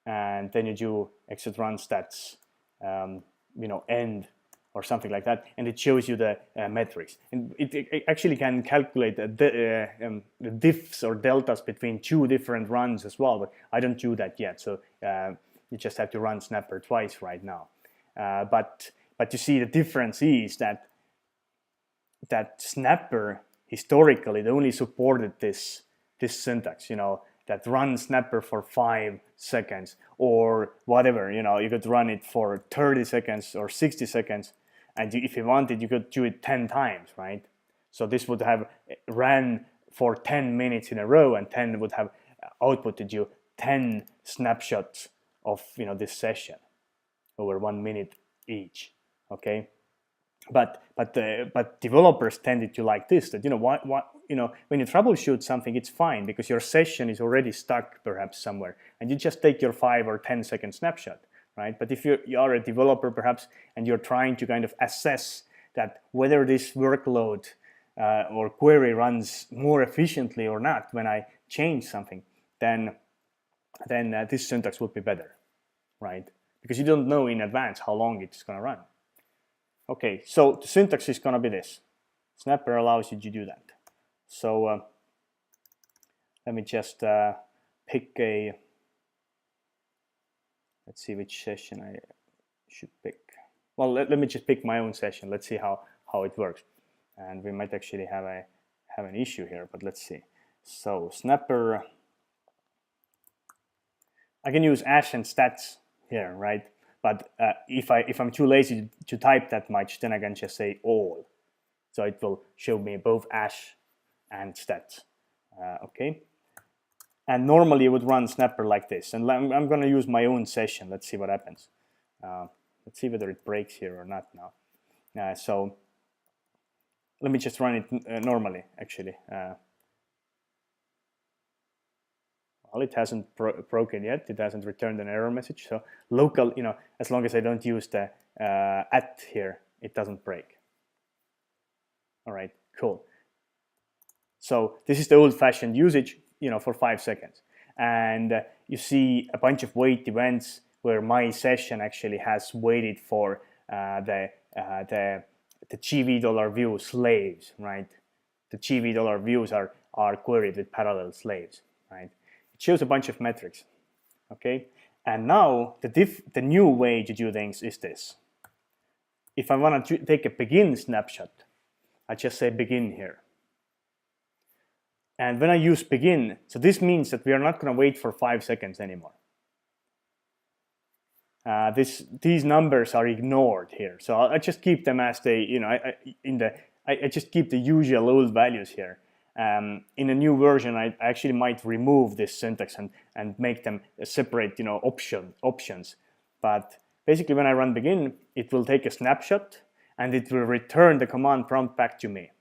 Speaker 1: and then you do exec run stats end or something like that, and it shows you the metrics. And it actually can calculate the diffs or deltas between 2 different runs as well, but I don't do that yet. So you just have to run Snapper twice right now. But you see the difference is that Snapper historically they only supported this syntax, that run Snapper for 5 seconds or whatever, you could run it for 30 seconds or 60 seconds. And if you wanted, you could do it 10 times, right? So this would have ran for 10 minutes in a row, and 10 would have outputted you 10 snapshots of this session over 1 minute each. Okay, but developers tended to like this. That when you troubleshoot something, it's fine because your session is already stuck perhaps somewhere, and you just take your 5 or 10 second snapshot. Right? But if you are a developer perhaps and you're trying to kind of assess that whether this workload or query runs more efficiently or not when I change something, then this syntax would be better, right? Because you don't know in advance how long it's going to run. Okay, so the syntax is going to be this. Snapper allows you to do that. So let me just pick a, let's see which session I should pick. Well, let me just pick my own session. Let's see how it works. And we might actually have an issue here, but let's see. So Snapper, I can use ash and stats here, right? But if I'm too lazy to type that much, then I can just say all. So it will show me both ash and stats. Okay. And normally it would run Snapper like this. And I'm going to use my own session. Let's see what happens. Let's see whether it breaks here or not now. So let me just run it normally, actually. Well, it hasn't broken yet. It hasn't returned an error message. So local, as long as I don't use the at here, it doesn't break. All right, cool. So this is the old-fashioned usage, for 5 seconds. And you see a bunch of wait events where my session actually has waited for the $GV view slaves, right? The $GV views are queried with parallel slaves, right? It shows a bunch of metrics, okay? And now the new way to do things is this. If I want to take a begin snapshot, I just say begin here. And when I use begin, so this means that we are not going to wait for 5 seconds anymore. These numbers are ignored here, so I just keep them as they, I just keep the usual old values here. In a new version, I actually might remove this syntax and make them separate, options. But basically, when I run begin, it will take a snapshot and it will return the command prompt back to me.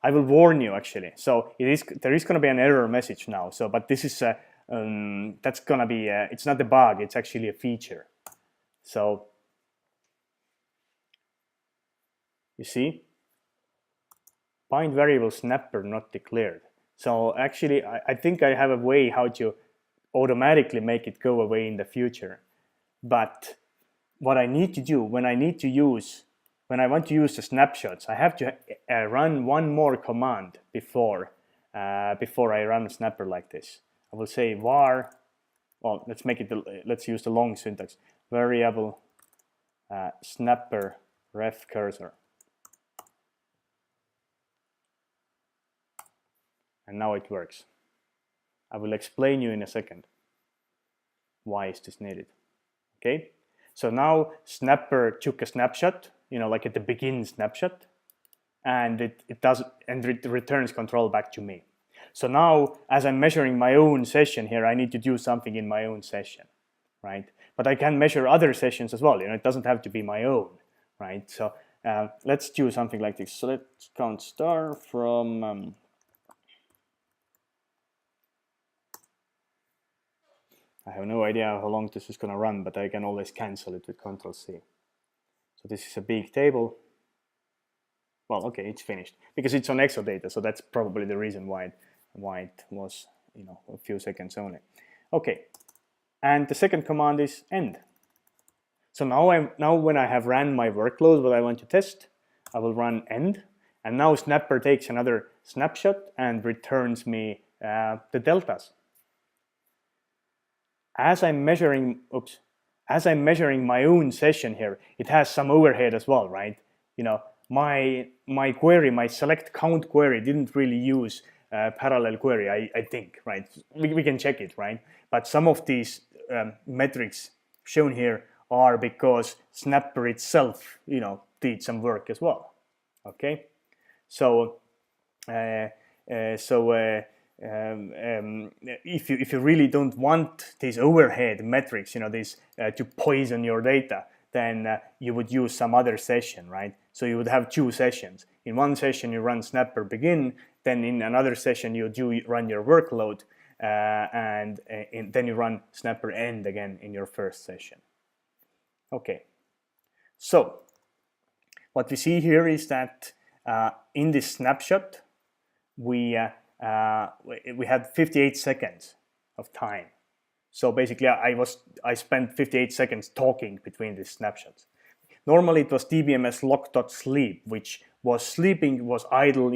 Speaker 1: I will warn you actually. So there is going to be an error message now. So, but this is that's going to be it's not a bug. It's actually a feature. So you see, bind variable snapper not declared. So actually, I think I have a way how to automatically make it go away in the future. But what I need to do when I want to use the snapshots, I have to run one more command before I run a snapper like this. I will say var, well, let's use the long syntax, variable snapper ref cursor. And now it works. I will explain you in a second why is this needed. Okay, so now Snapper took a snapshot, like at the begin snapshot, and it returns control back to me. So now, as I'm measuring my own session here, I need to do something in my own session, right? But I can measure other sessions as well. It doesn't have to be my own, right? So let's do something like this. So let's count star from. I have no idea how long this is going to run, but I can always cancel it with Ctrl+C. So this is a big table. Well, okay, it's finished because it's on Exadata, so that's probably the reason why it was, a few seconds only. Okay, and the second command is end. So now when I have ran my workload, what I want to test, I will run end, and now Snapper takes another snapshot and returns me the deltas. As I'm measuring my own session here, it has some overhead as well, right? My query, my select count query didn't really use parallel query, I think, right? We can check it, right? But some of these metrics shown here are because Snapper itself, did some work as well. Okay, so if you really don't want these overhead metrics, these to poison your data, then you would use some other session, right? So you would have two sessions. In one session you run Snapper begin, then in another session you run your workload, and then you run Snapper end again in your first session. Okay, so what we see here is that in this snapshot we had 58 seconds of time. So basically I spent 58 seconds talking between these snapshots. Normally it was dbms lock.sleep, which was sleeping, was idle,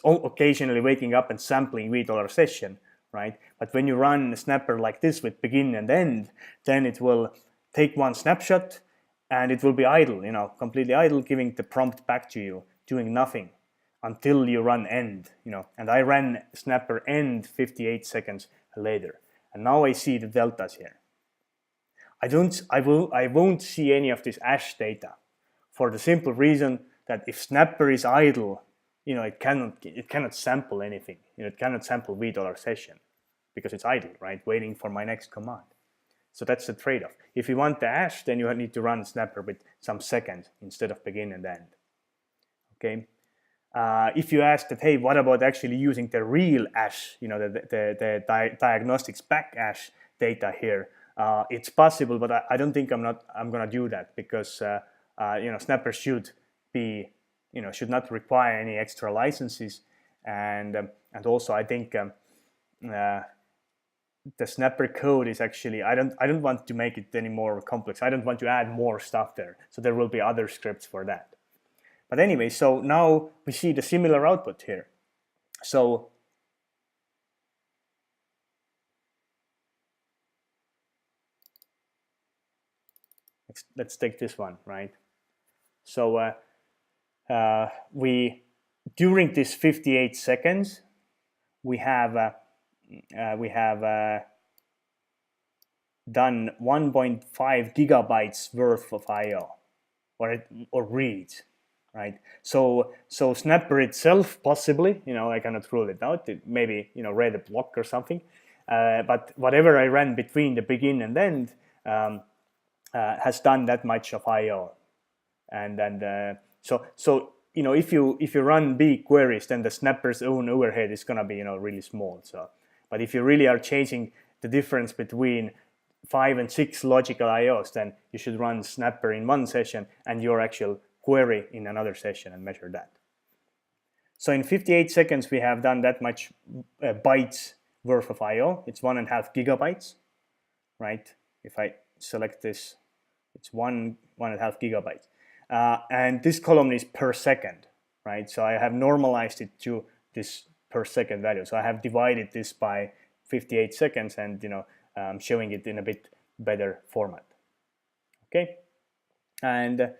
Speaker 1: occasionally waking up and sampling $V session, right? But when you run a snapper like this with begin and end, then it will take one snapshot and it will be idle, completely idle, giving the prompt back to you, doing nothing until you run end, and I ran snapper end 58 seconds later. And now I see the deltas here. I won't see any of this ash data for the simple reason that if snapper is idle, it cannot sample anything. It cannot sample $V session because it's idle, right? Waiting for my next command. So that's the trade-off. If you want the ash, then you need to run snapper with some seconds instead of begin and end. Okay. If you ask that, hey, what about actually using the real ash, the diagnostics back ash data here? It's possible, but I don't think I'm gonna do that because Snapper should not require any extra licenses, and also I think the Snapper code is actually I don't want to make it any more complex. I don't want to add more stuff there, so there will be other scripts for that. But anyway, so now we see the similar output here. So let's take this one, right? So we during this 58 seconds we have done 1.5 gigabytes worth of I/O or reads, right? So Snapper itself possibly, I cannot rule it out. It maybe read a block or something, but whatever I ran between the begin and end has done that much of I/O, and so if you run big queries, then the Snapper's own overhead is gonna be really small. So, but if you really are changing the difference between 5 and 6 logical I/Os, then you should run Snapper in one session and your actual query in another session and measure that. So in 58 seconds we have done that much bytes worth of I/O. It's 1.5 gigabytes, right? If I select this, it's 1.5 gigabytes. And this column is per second, right? So I have normalized it to this per second value. So I have divided this by 58 seconds and I'm showing it in a bit better format. Okay, and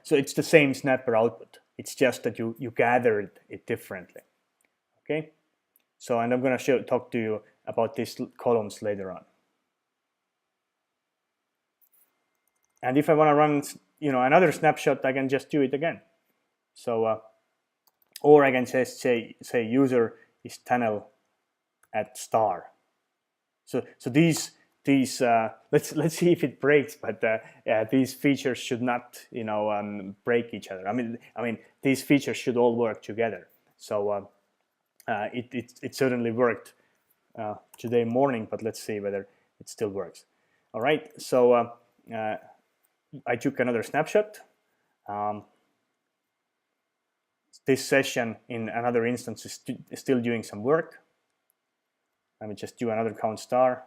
Speaker 1: so it's the same Snapper output. It's just that you gathered it differently. Okay, so and I'm going to talk to you about these columns later on. And if I want to run another snapshot, I can just do it again. So or I can just say user is tunnel at star. So these let's see if it breaks, but these features should not break each other. I mean these features should all work together. So it certainly worked today morning, but let's see whether it still works. All right, so I took another snapshot. This session in another instance is still doing some work. Let me just do another count star.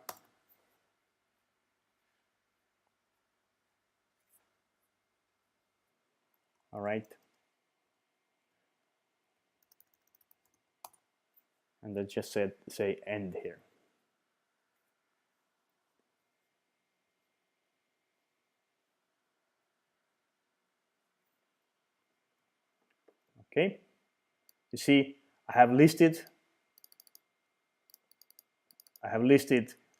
Speaker 1: All right. And then just say end here. Okay, you see I have listed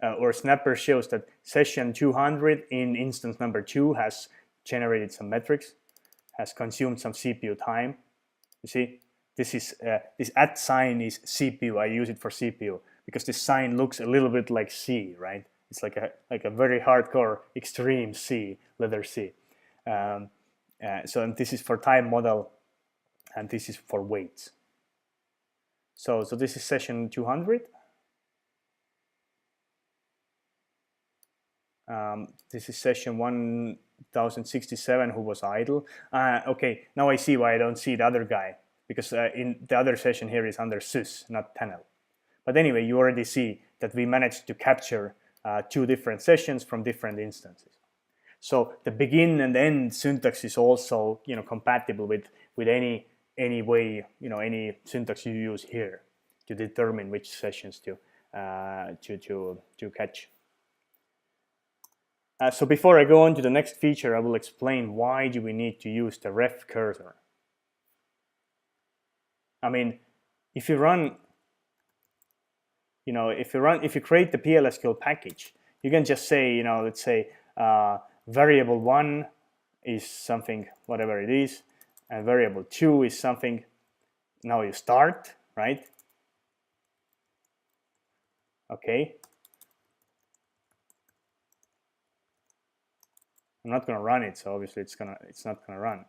Speaker 1: or Snapper shows that session 200 in instance number 2 has generated some metrics, has consumed some CPU time. You see, this is this @ sign is CPU. I use it for CPU because this sign looks a little bit like C, right? It's like a very hardcore extreme C, letter C. So and this is for time model, and this is for weights. So this is session 200. This is session 1067 who was idle. Okay, now I see why I don't see the other guy, because in the other session here is under sys, not tunnel. But anyway, you already see that we managed to capture 2 different sessions from different instances. So the begin and end syntax is also, you know, compatible with any way, you know, any syntax you use here to determine which sessions to catch. So before I go on to the next feature, I will explain why do we need to use the ref cursor. I mean, if you run, you know, if you create the PLSQL package, you can just say, you know, let's say variable 1 is something, whatever it is, and variable 2 is something. Now you start, right? Okay. I'm not going to run it, so obviously it's not going to run.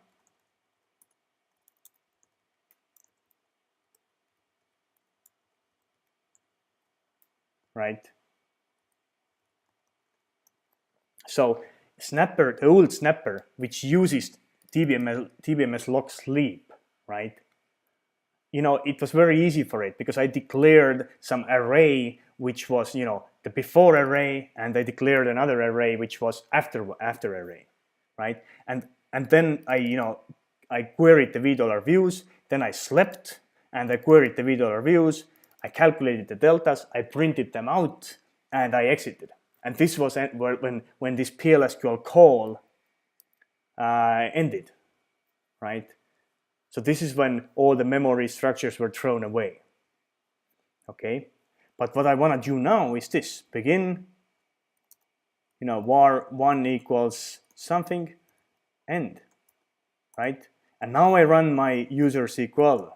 Speaker 1: Right? So Snapper, the old Snapper, which uses TBMS log sleep, right? You know, it was very easy for it because I declared some array which was, you know, the before array, and I declared another array which was after array, right? And then I queried the $views, then I slept, and I queried the $views, I calculated the deltas, I printed them out, and I exited. And this was when this PLSQL call ended, right? So this is when all the memory structures were thrown away. Okay, but what I want to do now is this: begin, you know, var1 equals something, end, right? And now I run my user SQL,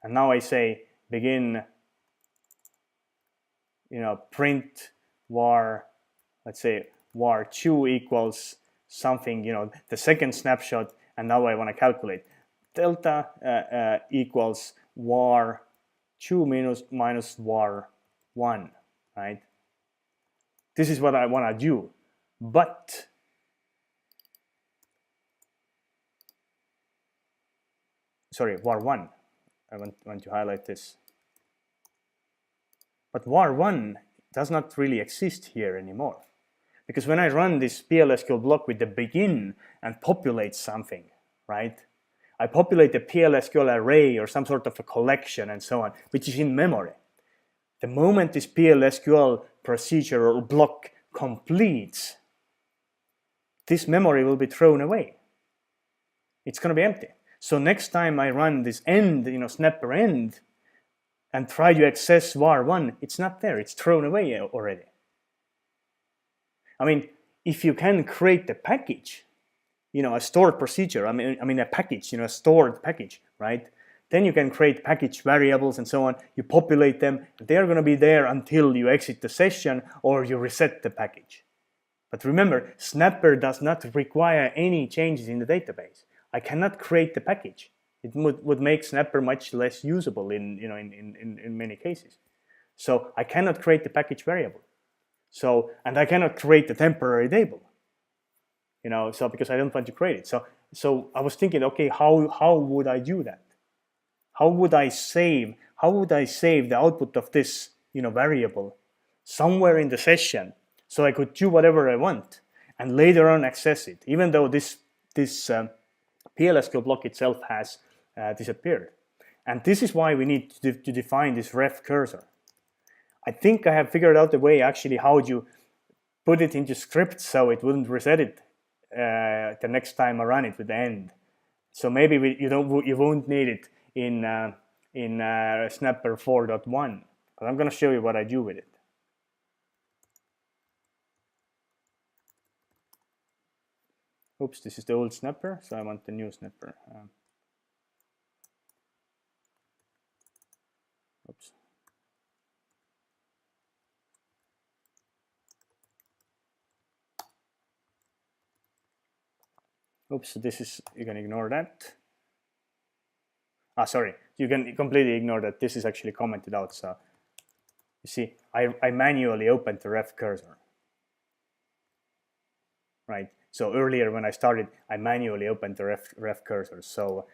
Speaker 1: and now I say begin, you know, print var, let's say var2 equals something, you know, the second snapshot, and now I want to calculate delta equals var2 minus var1, right? This is what I want to do, but sorry, var1. I want to highlight this. But var1 does not really exist here anymore. Because when I run this PLSQL block with the begin and populate something, right? I populate the PLSQL array or some sort of a collection and so on, which is in memory. The moment this PLSQL procedure or block completes, this memory will be thrown away. It's going to be empty. So next time I run this end, you know, snapper end, and try to access var1, it's not there. It's thrown away already. I mean, if you can create the package, you know, a stored procedure, I mean a package, you know, a stored package, right? Then you can create package variables and so on. You populate them. They're going to be there until you exit the session or you reset the package. But remember, Snapper does not require any changes in the database. I cannot create the package. It would make Snapper much less usable in many cases. So I cannot create the package variable. So, and I cannot create the temporary table, you know, so because I don't want to create it. So I was thinking, okay, how would I do that? How would I save the output of this, you know, variable somewhere in the session so I could do whatever I want and later on access it, even though this PLSQL block itself has disappeared. And this is why we need to define this ref cursor. I think I have figured out the way actually how to put it into script so it wouldn't reset it the next time I run it with the end. So maybe you won't need it in Snapper4.1, but I'm going to show you what I do with it. Oops, this is the old Snapper, so I want the new Snapper. Oops. Oops, this is, you can ignore that. Sorry, you can completely ignore that. This is actually commented out. So you see, I manually opened the ref cursor, right? So earlier when I started, I manually opened the ref cursor. So,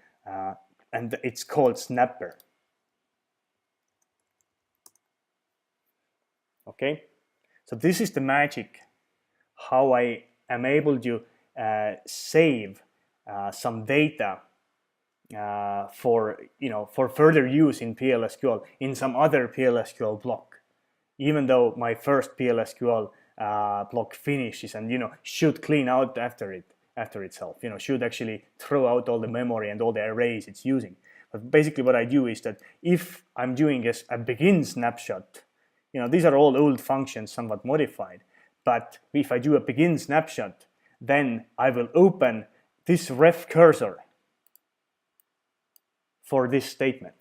Speaker 1: and it's called Snapper. Okay, So this is the magic, how I am able to save some data for further use in PLSQL in some other PLSQL block, even though my first PLSQL block finishes and should clean out after itself, should actually throw out all the memory and all the arrays it's using. But basically what I do is that if I'm doing a begin snapshot, these are all old functions, somewhat modified, but if I do a begin snapshot, then I will open this ref cursor for this statement.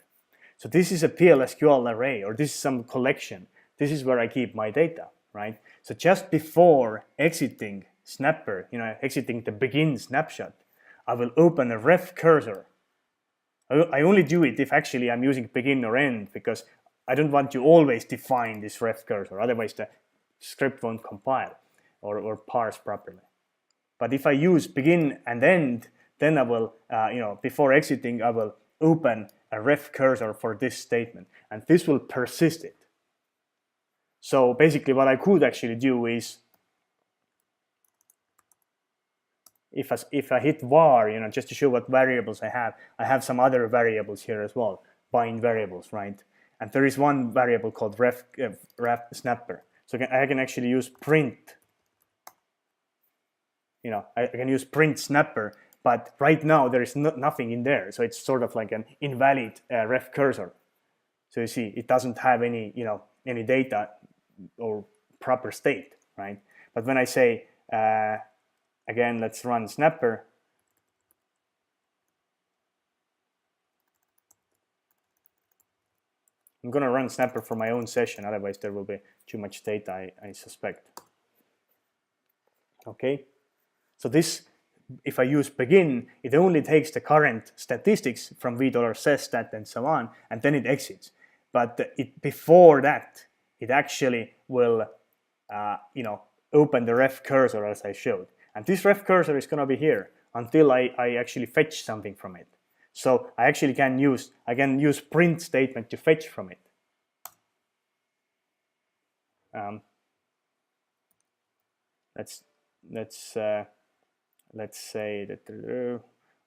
Speaker 1: So this is a PLSQL array, or this is some collection. This is where I keep my data, right? So just before exiting Snapper, exiting the begin snapshot, I will open a ref cursor. I only do it if actually I'm using begin or end, because I don't want to always define this ref cursor. Otherwise, the script won't compile or parse properly. But if I use begin and end, then I will, before exiting, I will open a ref cursor for this statement, and this will persist it. So basically what I could actually do is, if I hit var, just to show what variables I have some other variables here as well, bind variables, right? And there is one variable called ref snapper. So I can actually use print. I can use print snapper, but right now there is nothing in there, so it's sort of like an invalid ref cursor. So you see, it doesn't have any any data or proper state, right? But when I say again, let's run Snapper. I'm gonna run Snapper for my own session, otherwise there will be too much data, I suspect. Okay, so this, if I use begin, it only takes the current statistics from $sesstat and so on, and then it exits. But before that, it actually will, open the ref cursor as I showed. And this ref cursor is going to be here until I actually fetch something from it. So I actually can use print statement to fetch from it. Let's say that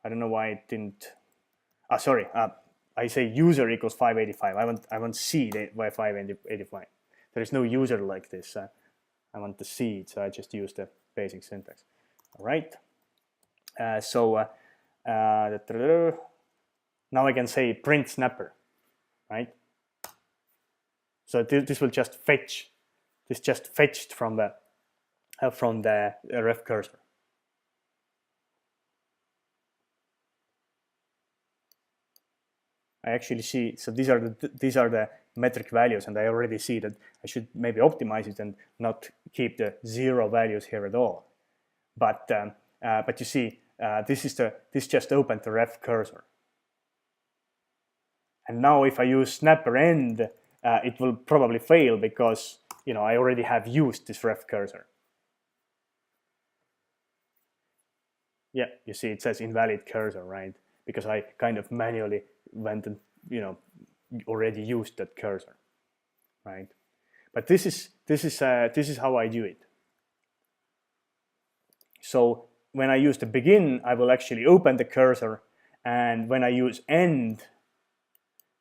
Speaker 1: I don't know why it didn't. Sorry. I say user equals 585. I want C by 585. There is no user like this. I want to see it, so I just use the basic syntax. All right. Now I can say print snapper, right? So this will just fetch. This just fetched from the ref cursor. I actually see. So these are the metric values, and I already see that I should maybe optimize it and not keep the 0 values here at all. But you see, this just opened the ref cursor. And now if I use snapper end, it will probably fail because I already have used this ref cursor. Yeah, you see it says invalid cursor, right? Because I kind of manually went and already used that cursor, right? But this is how I do it. So when I use the begin, I will actually open the cursor, and when I use end,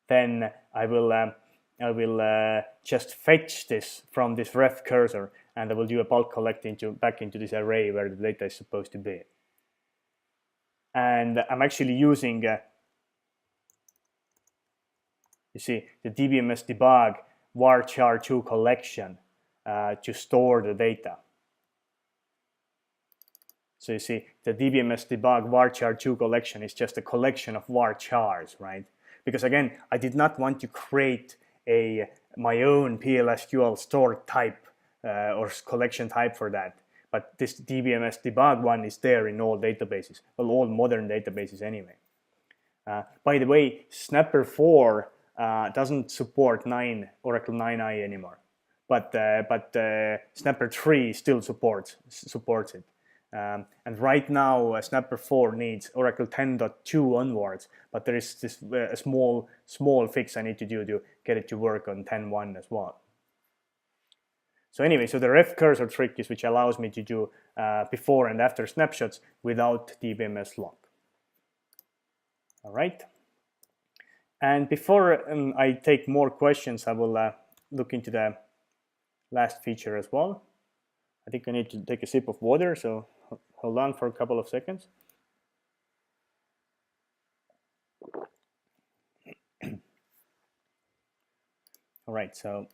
Speaker 1: then I will just fetch this from this ref cursor, and I will do a bulk collect back into this array where the data is supposed to be. And I'm actually using, you see, the dbms debug varchar2 collection to store the data. So you see, the dbms debug varchar2 collection is just a collection of varchars, right? Because again, I did not want to create my own PLSQL store type or collection type for that. But this dbms debug one is there in all databases, well, all modern databases anyway. By the way, Snapper4 doesn't support Oracle 9i anymore, but Snapper3 still supports it. And right now, Snapper4 needs Oracle 10.2 onwards, but there is this small fix I need to do to get it to work on 10.1 as well. So anyway, so the ref cursor trick is which allows me to do before and after snapshots without DBMS lock. All right. And before I take more questions, I will look into the last feature as well. I think I need to take a sip of water, so hold on for a couple of seconds. All right, so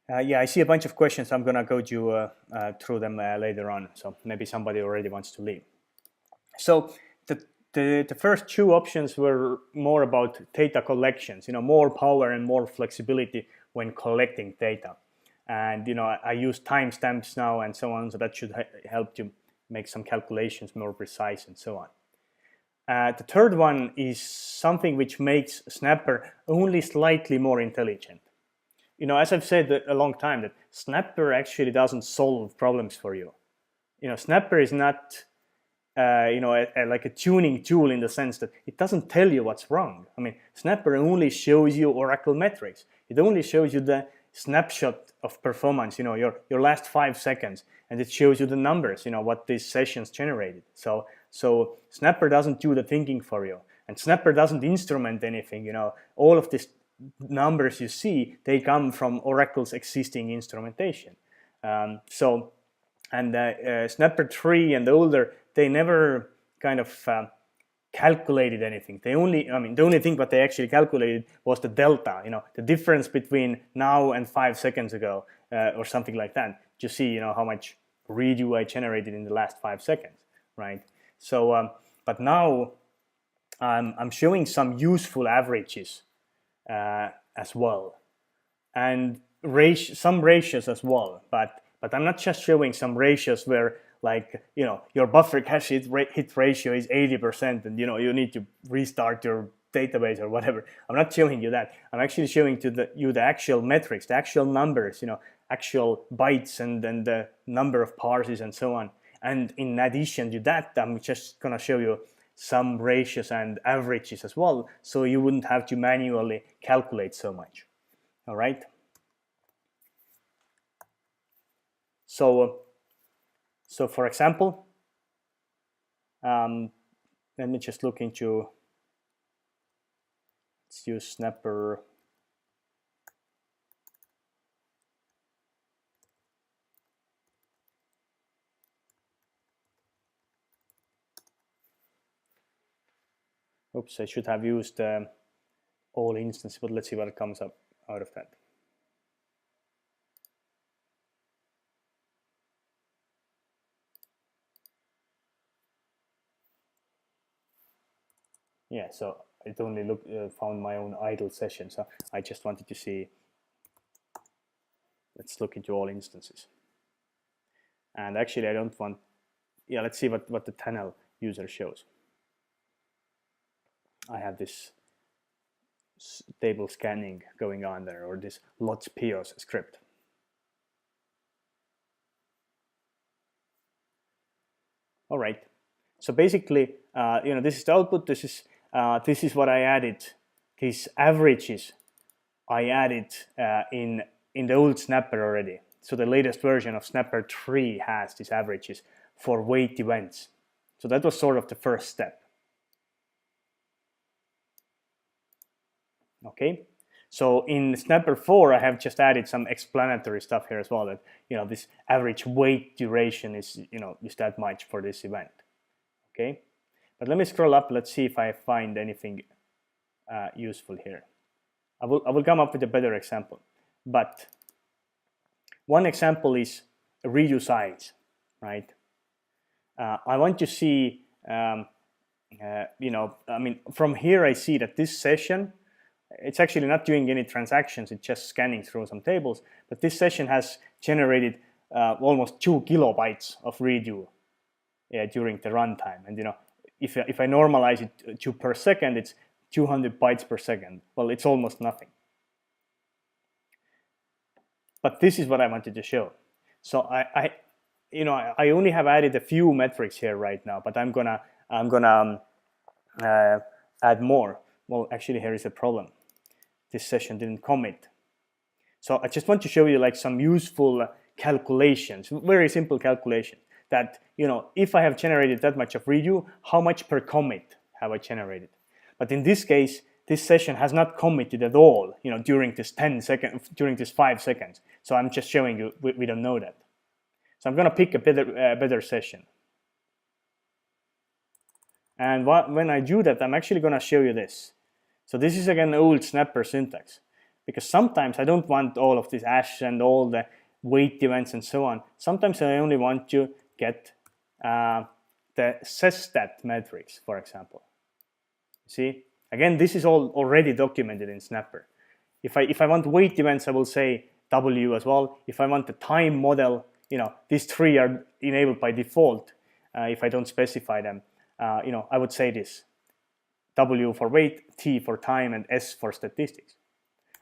Speaker 1: yeah, I see a bunch of questions. I'm gonna go through them later on. So maybe somebody already wants to leave. So the first two options were more about data collections. More power and more flexibility when collecting data. And I use timestamps now and so on. So that should help you make some calculations more precise and so on. The third one is something which makes Snapper only slightly more intelligent. As I've said a long time, that Snapper actually doesn't solve problems for you. Snapper is not, like a tuning tool in the sense that it doesn't tell you what's wrong. I mean, Snapper only shows you Oracle metrics. It only shows you the snapshot of performance, your last 5 seconds, and it shows you the numbers, what these sessions generated. So Snapper doesn't do the thinking for you, and Snapper doesn't instrument anything. All of these numbers you see, they come from Oracle's existing instrumentation. Snapper 3 and older, they never kind of calculated anything. The only thing that they actually calculated was the delta, the difference between now and 5 seconds ago, or something like that, to see, how much redo I generated in the last 5 seconds, right? So, but now I'm showing some useful averages as well, and some ratios as well, but I'm not just showing some ratios where, like, your buffer cache hit ratio is 80% and you need to restart your database or whatever. I'm not showing you that. I'm actually showing you the actual metrics, the actual numbers, actual bytes and the number of parses and so on. And in addition to that, I'm just gonna show you some ratios and averages as well, so you wouldn't have to manually calculate so much. All right. So for example, let me just look into, let's use Snapper. Oops, I should have used all instances, but let's see what comes up out of that. Yeah, so it only found my own idle session, so I just wanted to see. Let's look into all instances. And actually, I don't want. Yeah, let's see what the tunnel user shows. I have this table scanning going on there, or this lots POS script. All right. So basically, this is the output. This is what I added. These averages I added in the old Snapper already. So the latest version of Snapper 3 has these averages for wait events. So that was sort of the first step. Okay. So in Snapper 4, I have just added some explanatory stuff here as well. That this average wait duration is is that much for this event. Okay. But let me scroll up. Let's see if I find anything useful here. I will come up with a better example. But one example is a redo size, right? I want to see, from here I see that this session, it's actually not doing any transactions. It's just scanning through some tables. But this session has generated almost 2 kilobytes of redo during the runtime. And if I normalize it to per second, it's 200 bytes per second. Well, it's almost nothing. But this is what I wanted to show. So I only have added a few metrics here right now, but I'm gonna add more. Well, actually, here is a problem. this session didn't commit. So I just want to show you like some useful calculations, very simple calculation that, if I have generated that much of redo, how much per commit have I generated? But in this case, this session has not committed at all, during this 10 seconds, during this 5 seconds. So I'm just showing you, we don't know that. So I'm going to pick a better session. And when I do that, I'm actually going to show you this. So this is again old Snapper syntax, because sometimes I don't want all of this hash and all the wait events and so on. Sometimes I only want to get the sesstat metrics, for example. See, again, this is all already documented in Snapper. If I want wait events, I will say W as well. If I want the time model, these three are enabled by default. If I don't specify them, I would say this: W for wait, T for time, and S for statistics.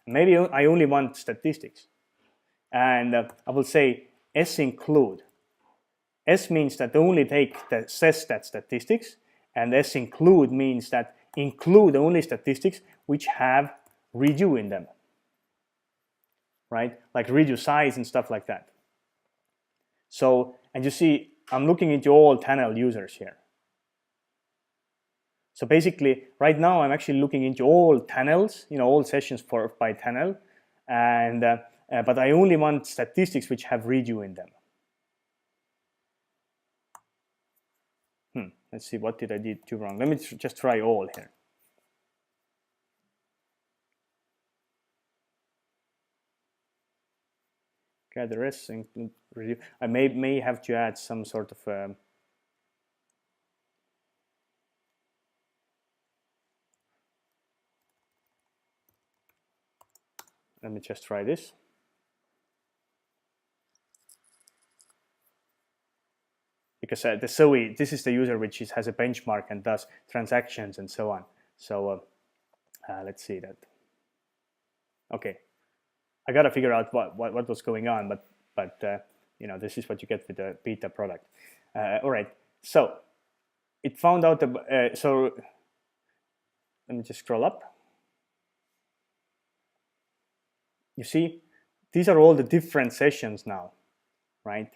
Speaker 1: Maybe I only want statistics, and I will say S include. S means that only take the sesstat statistics, and S include means that include only statistics which have redo in them, right? Like redo size and stuff like that. So, and you see, I'm looking into all tunnel users here. So basically, right now I'm actually looking into all tunnels, all sessions by tunnel, and but I only want statistics which have redo in them. Let's see, what did I do wrong? Let me just try all here. Gather S, include redo. I may have to add some sort of let me just try this. Because the SOE, this is the user which has a benchmark and does transactions and so on. So let's see that. Okay, I gotta figure out what was going on, but this is what you get with the beta product. All right, so it found out so let me just scroll up. You see, these are all the different sessions now, right?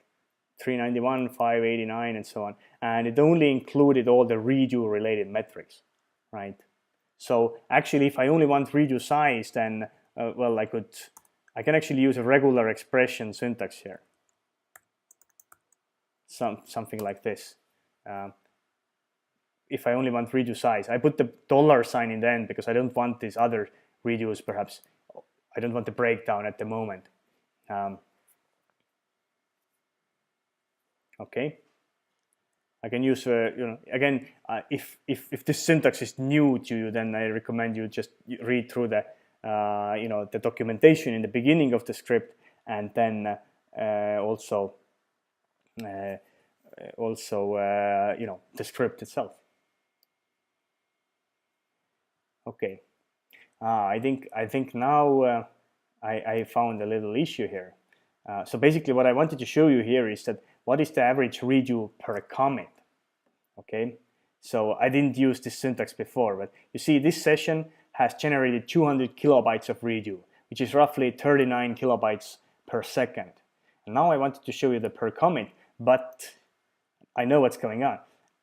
Speaker 1: 391, 589, and so on. And it only included all the redo related metrics, right? So actually, if I only want redo size, then, well, I can actually use a regular expression syntax here. Something like this. If I only want redo size, I put the $sign in the end because I don't want these other redos, perhaps. I don't want the breakdown at the moment. Okay, I can use again, if this syntax is new to you, then I recommend you just read through the the documentation in the beginning of the script, and then also the script itself. Okay, I think now I found a little issue here. So basically, what I wanted to show you here is that what is the average redo per commit? Okay, so I didn't use this syntax before, but you see this session has generated 200 kilobytes of redo, which is roughly 39 kilobytes per second. And now I wanted to show you the per commit, but I know what's going on.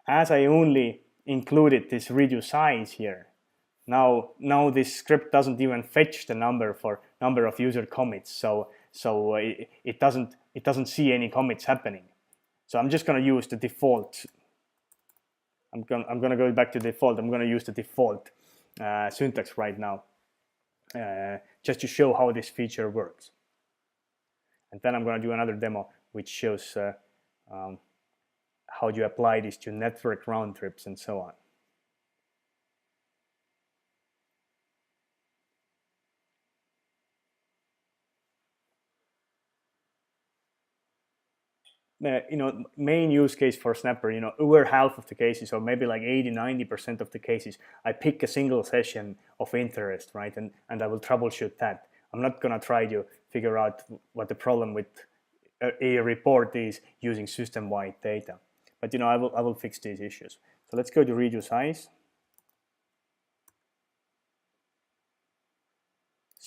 Speaker 1: As I only included this redo size here, now this script doesn't even fetch the number of user commits, so it doesn't see any commits happening. So I'm just going to use the default. I'm going to go back to default. I'm going to use the default syntax right now, just to show how this feature works. And then I'm going to do another demo which shows how you apply this to network round trips and so on. Main use case for Snapper, over half of the cases, or maybe like 80–90% of the cases, I pick a single session of interest, right? And I will troubleshoot that. I'm not gonna try to figure out what the problem with a report is using system-wide data. But I will fix these issues. So let's go to redo size.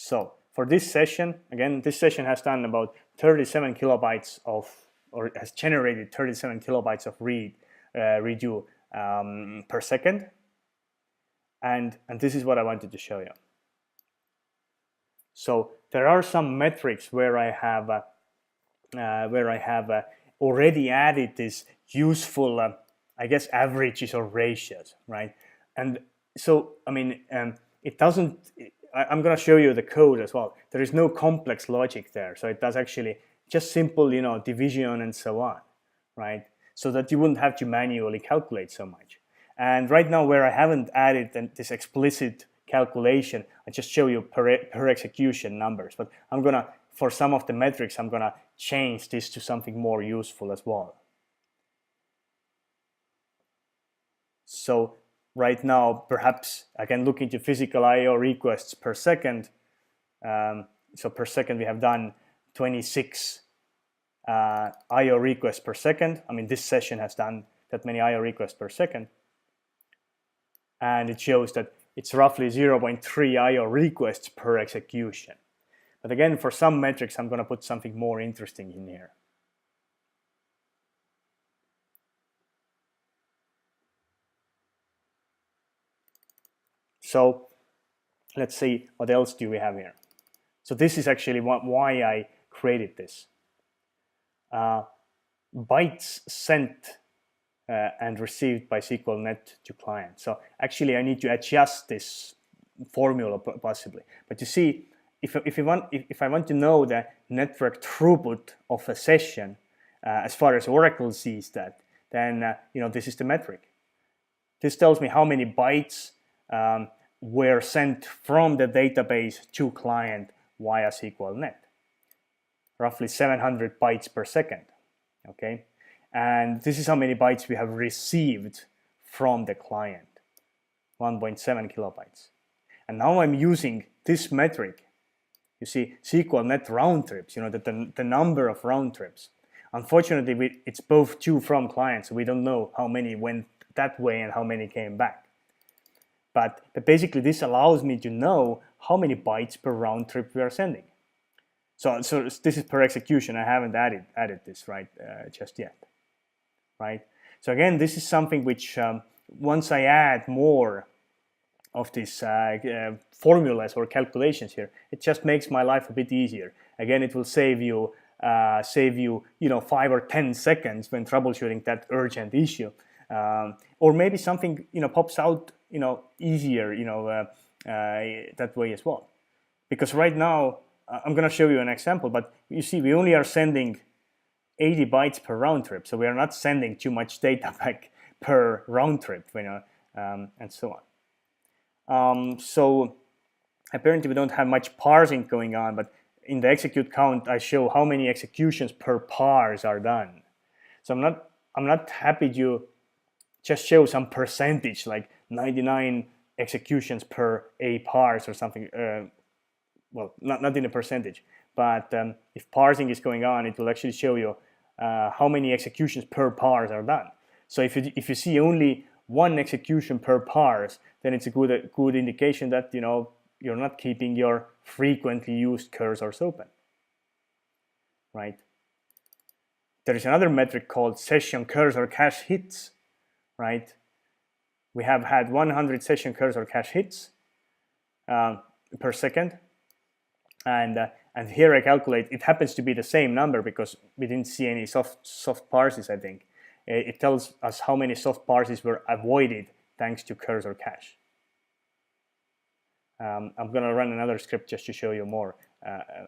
Speaker 1: So for this session, again, this session has done about 37 kilobytes of, or has generated 37 kilobytes of redo per second. And this is what I wanted to show you. So there are some metrics where I have already added this useful, I guess, averages or ratios, right? And so, I mean, it doesn't. I'm going to show you the code as well. There is no complex logic there, so it does actually just simple, division and so on, right? So that you wouldn't have to manually calculate so much. And right now, where I haven't added this explicit calculation, I just show you per execution numbers. But I'm gonna, for some of the metrics, I'm gonna change this to something more useful as well. So right now, perhaps I can look into physical I/O requests per second. So per second, we have done 26 I/O requests per second. I mean, this session has done that many I/O requests per second. And it shows that it's roughly 0.3 I/O requests per execution. But again, for some metrics, I'm going to put something more interesting in here. So let's see, what else do we have here? So this is actually why I created this. Bytes sent and received by SQLnet to client. So actually I need to adjust this formula possibly. But you see, if I want to know the network throughput of a session, as far as Oracle sees that, then this is the metric. This tells me how many bytes were sent from the database to client via SQLnet. Roughly 700 bytes per second. Okay. And this is how many bytes we have received from the client, 1.7 kilobytes. And now I'm using this metric. You see, SQLnet round trips, the number of round trips. Unfortunately, it's both to from clients, so we don't know how many went that way and how many came back. But basically, this allows me to know how many bytes per round trip we are sending. So this is per execution. I haven't added this just yet. Right. So again, this is something which once I add more of these formulas or calculations here, it just makes my life a bit easier. Again, it will save you 5 or 10 seconds when troubleshooting that urgent issue, or maybe something pops out easier that way as well. Because right now I'm going to show you an example, but you see we only are sending 80 bytes per round trip, so we are not sending too much data back per round trip, and so on. So apparently we don't have much parsing going on, but in the execute count, I show how many executions per parse are done. So I'm not happy to just show some percentage, like 99 executions per a parse or something. Well, not in a percentage, but if parsing is going on, it will actually show you how many executions per parse are done. So if you see only one execution per parse, then it's a good indication that you're not keeping your frequently used cursors open, right? There is another metric called session cursor cache hits, right? We have had 100 session cursor cache hits per second, and here I calculate, it happens to be the same number because we didn't see any soft parses, I think. It tells us how many soft parses were avoided thanks to cursor cache. I'm going to run another script just to show you more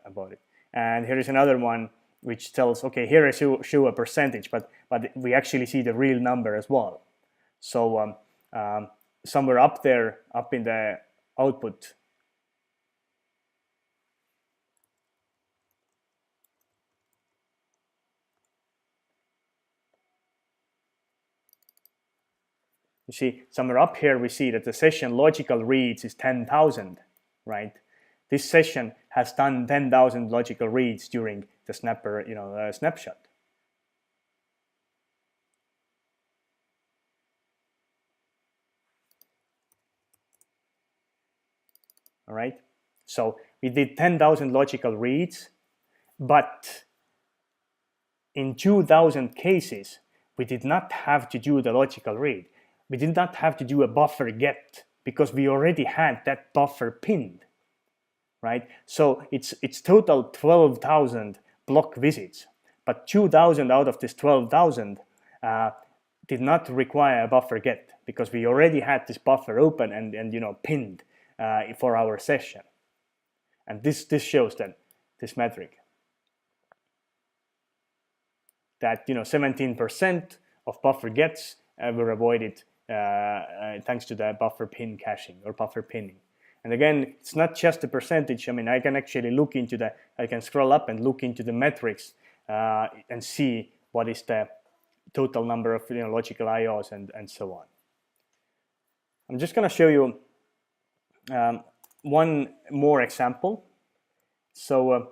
Speaker 1: about it. And here is another one which tells, okay, here I show a percentage, but we actually see the real number as well. So somewhere up there, up in the output, you see, somewhere up here we see that the session logical reads is 10,000, right? This session has done 10,000 logical reads during the Snapper, snapshot. All right. So We did 10,000 logical reads, but in 2,000 cases, we did not have to do the logical read. We did not have to do a buffer get because we already had that buffer pinned, right? So it's total 12,000 block visits, but 2,000 out of this 12,000 did not require a buffer get because we already had this buffer open and pinned for our session. And this shows then this metric that 17% of buffer gets were avoided thanks to the buffer pin caching or buffer pinning. And again, it's not just a percentage. I mean, I can actually look into I can scroll up and look into the metrics and see what is the total number of logical IOs and so on. I'm just going to show you one more example. So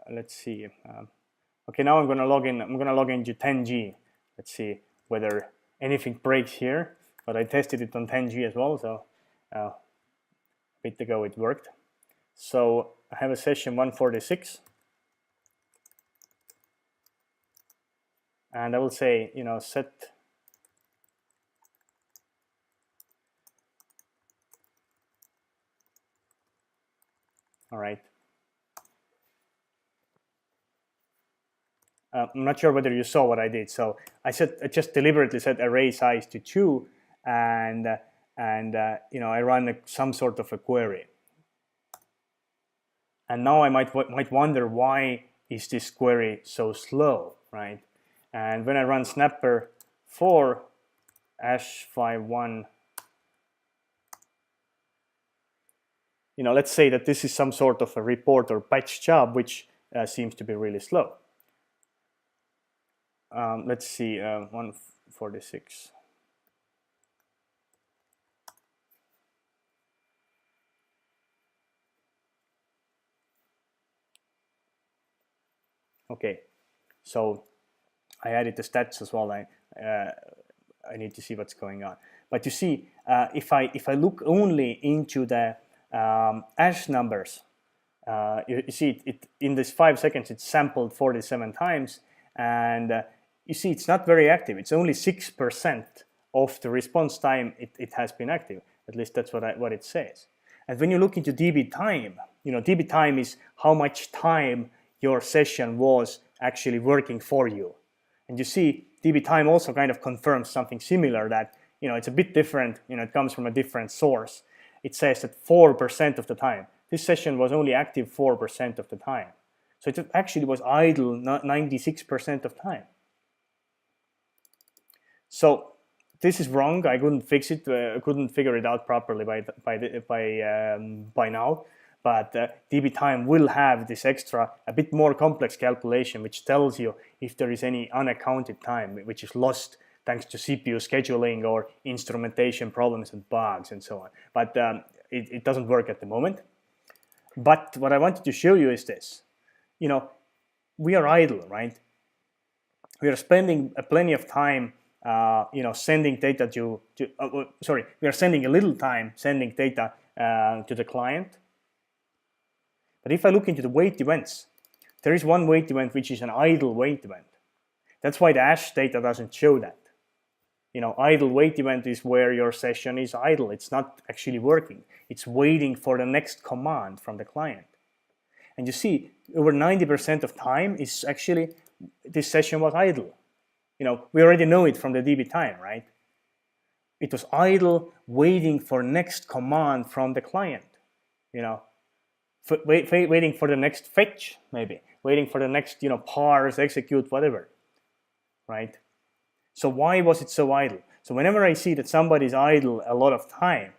Speaker 1: let's see. Okay, now I'm going to log in. I'm going to log into 10G. Let's see whether anything breaks here. But I tested it on 10G as well, so a bit ago it worked. So I have a session 146, and I will say, set all right. I'm not sure whether you saw what I did. So I just deliberately set array size to 2, and I run some sort of a query. And now I might wonder, why is this query so slow, right? And when I run Snapper4 #51, let's say that this is some sort of a report or batch job, which seems to be really slow. Let's see, 146. Okay, so I added the stats as well. I need to see what's going on. But you see, if I look only into the hash numbers, you see it in this 5 seconds it's sampled 47 times, and you see it's not very active. It's only 6% of the response time it has been active. At least that's what it says. And when you look into DB time, DB time is how much time your session was actually working for you. And you see, DB time also kind of confirms something similar, that it's a bit different. It comes from a different source. It says that 4% of the time. This session was only active 4% of the time. So it actually was idle 96% of time. So this is wrong. I couldn't fix it. I couldn't figure it out properly by now. But DB time will have this extra, a bit more complex calculation, which tells you if there is any unaccounted time which is lost thanks to CPU scheduling or instrumentation problems and bugs and so on. But it doesn't work at the moment. But what I wanted to show you is this. We are idle, right? We are spending plenty of time, sending data we are spending a little time sending data to the client. But if I look into the wait events, there is one wait event which is an idle wait event. That's why the hash data doesn't show that. Idle wait event is where your session is idle. It's not actually working. It's waiting for the next command from the client. And you see, over 90% of time is actually, this session was idle. We already know it from the DB time, right? It was idle, waiting for next command from the client. Waiting for the next fetch, maybe. Waiting for the next, parse, execute, whatever, right? So why was it so idle? So whenever I see that somebody is idle a lot of time,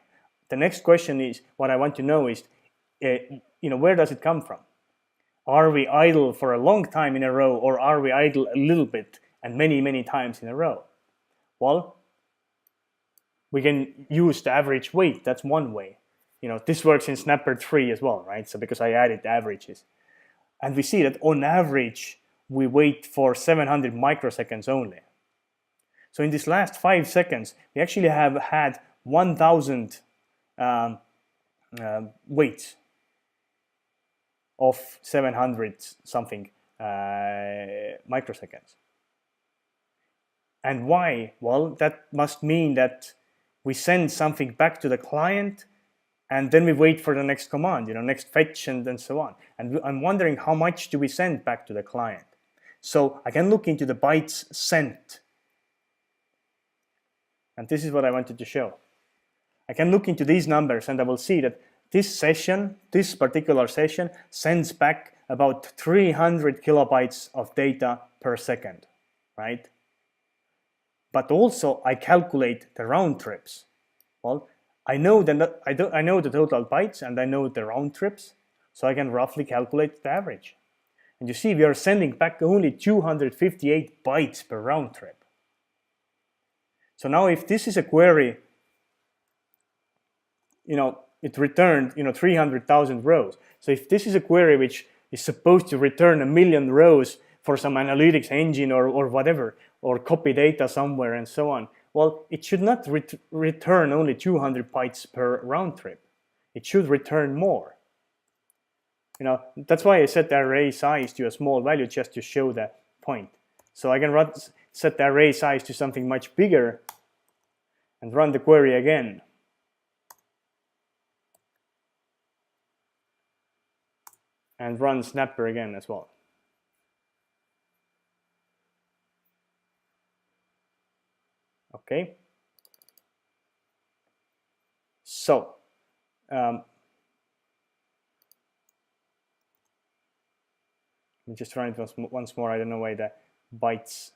Speaker 1: the next question is, what I want to know is, where does it come from? Are we idle for a long time in a row, or are we idle a little bit and many, many times in a row? Well, we can use the average wait. That's one way. this works in Snapper4 as well, right? So because I added averages. And we see that on average, we wait for 700 microseconds only. So in these last 5 seconds, we actually have had 1,000 waits of 700 something microseconds. And why? Well, that must mean that we send something back to the client and then we wait for the next command, next fetch and so on. And I'm wondering how much do we send back to the client? So I can look into the bytes sent. And this is what I wanted to show. I can look into these numbers and I will see that this particular session sends back about 300 kilobytes of data per second, right? But also I calculate the round trips. Well, I know the total bytes and I know the round trips, so I can roughly calculate the average. And you see, we are sending back only 258 bytes per round trip. So now if this is a query, it returned 300,000 rows. So if this is a query which is supposed to return 1 million rows for some analytics engine or whatever, or copy data somewhere and so on, well, it should not return only 200 bytes per round trip. It should return more. That's why I set the array size to a small value, just to show the point. So I can set the array size to something much bigger and run the query again. And run Snapper again as well. Okay. So let me just run it once more. I don't know why the bytes.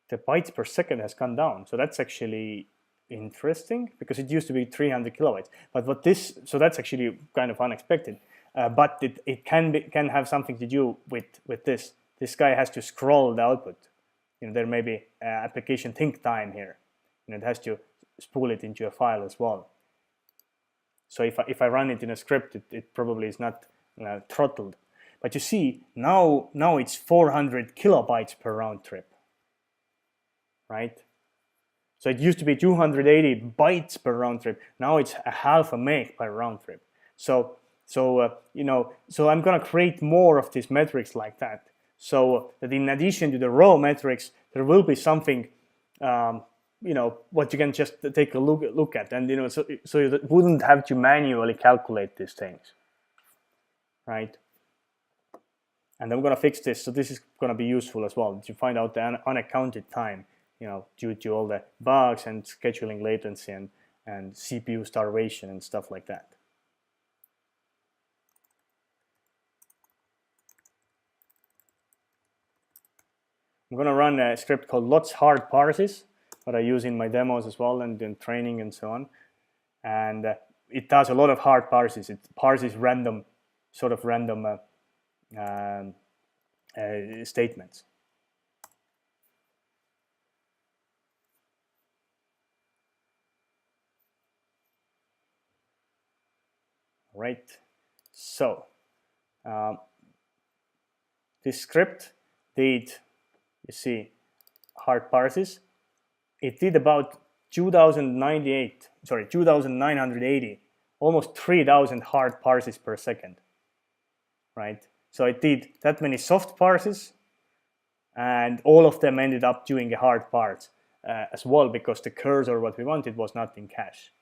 Speaker 1: The bytes per second has gone down. So that's actually interesting because it used to be 300 kilobytes. But so that's actually kind of unexpected. But it can have something to do with this. This guy has to scroll the output. There may be application think time here. It has to spool it into a file as well. So if I run it in a script, it probably is not throttled. But you see, now it's 400 kilobytes per round trip, right? So it used to be 280 bytes per round trip. Now it's a half a meg per round trip. So I'm gonna create more of these metrics like that. So that in addition to the raw metrics, there will be something, what you can just take a look at, and so you wouldn't have to manually calculate these things, right? And I'm gonna fix this, so this is gonna be useful as well to find out the unaccounted time, due to all the bugs and scheduling latency and CPU starvation and stuff like that. I'm going to run a script called lots hard parses that I use in my demos as well and in training and so on. And it does a lot of hard parses. It parses random statements. Right. So this script did, you see, hard parses. It did about 2,980, almost 3,000 hard parses per second, right? So it did that many soft parses, and all of them ended up doing a hard parse as well, because the cursor, what we wanted, was not in cache.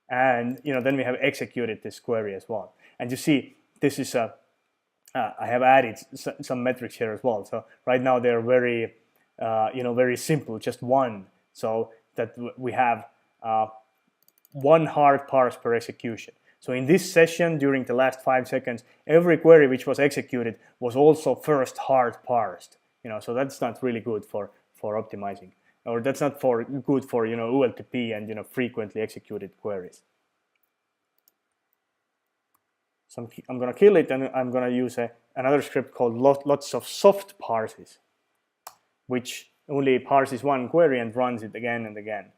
Speaker 1: And then we have executed this query as well. And you see, this is I have added some metrics here as well. So right now they're very, very simple, just one. So that we have one hard parse per execution. So in this session, during the last 5 seconds, every query which was executed was also first hard parsed. So that's not really good for optimizing, or that's not good for OLTP and frequently executed queries. So I'm going to kill it, and I'm going to use another script called lots of soft parses. which only parses one query and runs it again and again.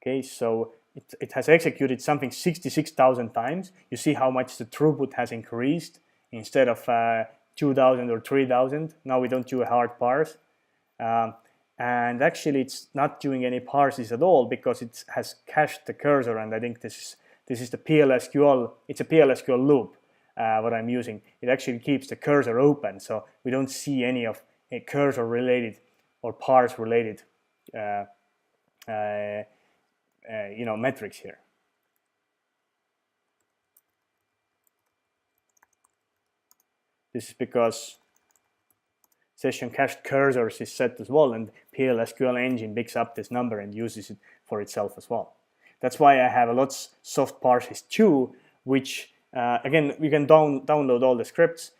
Speaker 1: Okay, so it has executed something 66,000 times. You see how much the throughput has increased. Instead of 2,000 or 3,000, now we don't do a hard parse. And actually, it's not doing any parses at all because it has cached the cursor. And I think this is the PLSQL. It's a PLSQL loop. What I'm using. It actually keeps the cursor open, so we don't see any of a cursor related or parse related metrics here. This is because session cached cursors is set as well, and PLSQL engine picks up this number and uses it for itself as well. That's why I have a lot soft parses too, which again, we can download all the scripts,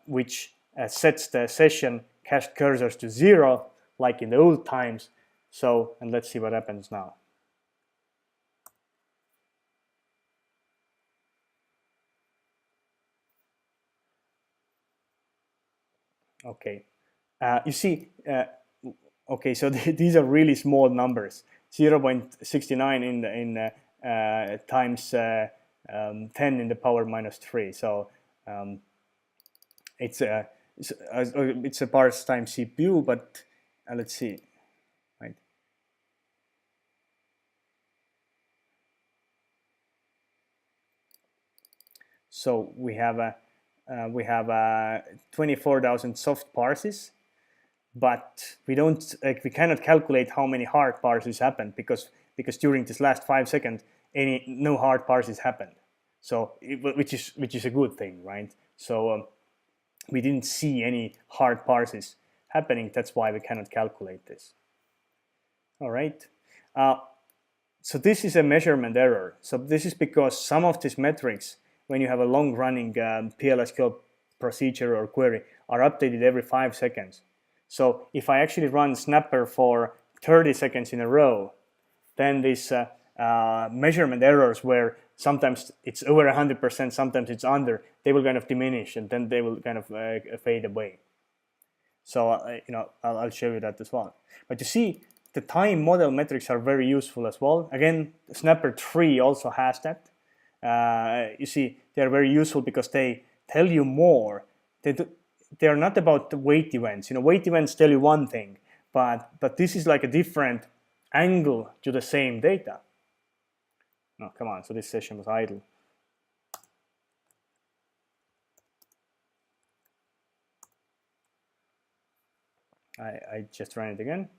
Speaker 1: which sets the session cached cursors to 0, like in the old times. So, and let's see what happens now. Okay, you see, okay, so these are really small numbers. 0.69 in times 10 in the power minus 3. So it's a parse times CPU, but let's see, right? So we have 24,000 soft parses, but we cannot calculate how many hard parses happened because during this last 5 seconds no hard parses happened. So which is a good thing, right? So we didn't see any hard parses happening. That's why we cannot calculate this. All right. So this is a measurement error. So this is because some of these metrics, when you have a long-running PLSQL procedure or query, are updated every 5 seconds. So if I actually run Snapper for 30 seconds in a row, then these measurement errors, where sometimes it's over 100%, sometimes it's under, they will kind of diminish and then they will kind of fade away. So I'll show you that as well. But you see, the time model metrics are very useful as well. Again, Snapper4 also has that. You see, they're very useful because they tell you more. They're not about the wait events. Wait events tell you one thing, but this is like a different angle to the same data. No, come on. So this session was idle. I just ran it again.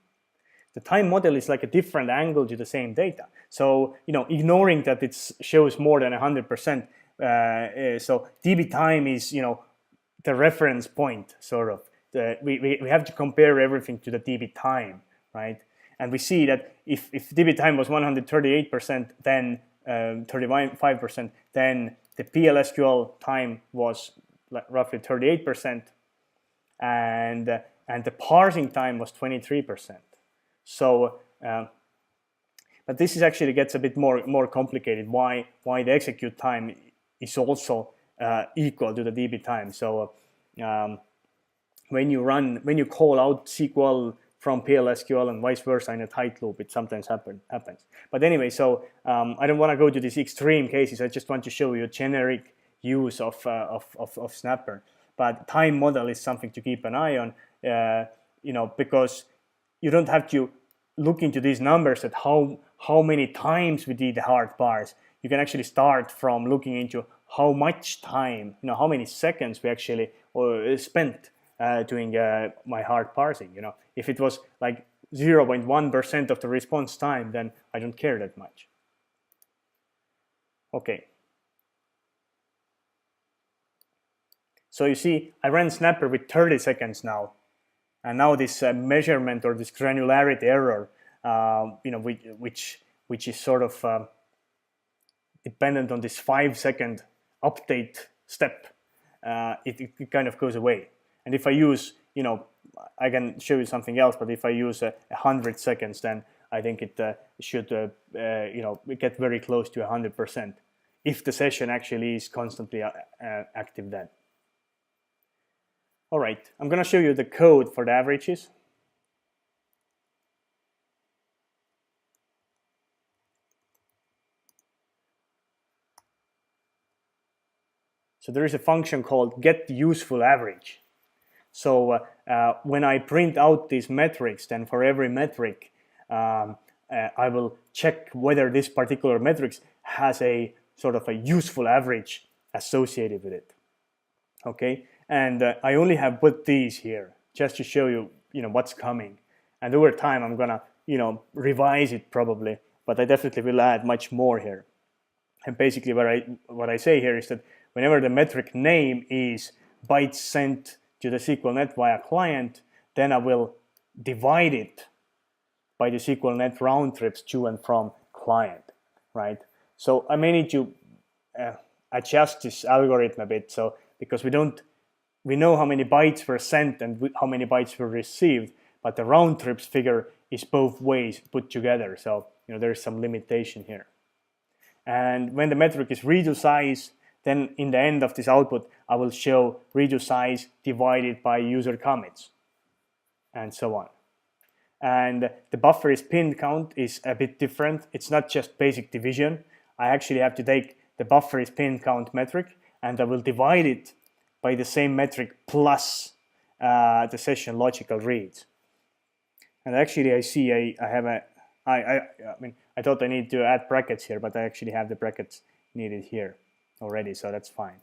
Speaker 1: The time model is like a different angle to the same data. So, ignoring that it shows more than 100%. So db time is, the reference point, sort of. We have to compare everything to the db time, right? And we see that if db time was 138%, then 35%, then the PLSQL time was roughly 38%, and the parsing time was 23%. So, but this is actually gets a bit more complicated. Why the execute time is also equal to the db time. So when you call out SQL from PLSQL and vice versa in a tight loop, it sometimes happens. But anyway, so I don't want to go to these extreme cases. I just want to show you a generic use of Snapper. But time model is something to keep an eye on, because you don't have to look into these numbers at how many times we did the hard parse. You can actually start from looking into how much time, how many seconds we actually spent doing my hard parsing. If it was like 0.1% of the response time, then I don't care that much. Okay. So you see, I ran Snapper with 30 seconds now. And now this measurement or this granularity error, which is sort of dependent on this 5-second update step, it kind of goes away. And if I use, I can show you something else, but if I use 100 seconds, then I think it should get very close to 100% if the session actually is constantly active then. All right, I'm going to show you the code for the averages. So there is a function called getUsefulAverage. So when I print out these metrics, then for every metric, I will check whether this particular metric has a sort of a useful average associated with it. Okay, and I only have put these here just to show you, what's coming. And over time, I'm gonna, revise it probably, but I definitely will add much more here. And basically, what I say here is that whenever the metric name is bytes sent to the SQLnet via client, then I will divide it by the SQLnet round trips to and from client, right? So I may need to adjust this algorithm a bit, so because we know how many bytes were sent and how many bytes were received, but the round trips figure is both ways put together. So there's some limitation here. And when the metric is redo size, then in the end of this output, I will show redo size divided by user commits, and so on. And the buffer is pin count is a bit different. It's not just basic division. I actually have to take the buffer is pin count metric, and I will divide it by the same metric plus the session logical reads. And actually, I see I thought I need to add brackets here, but I actually have the brackets needed here already, so that's fine.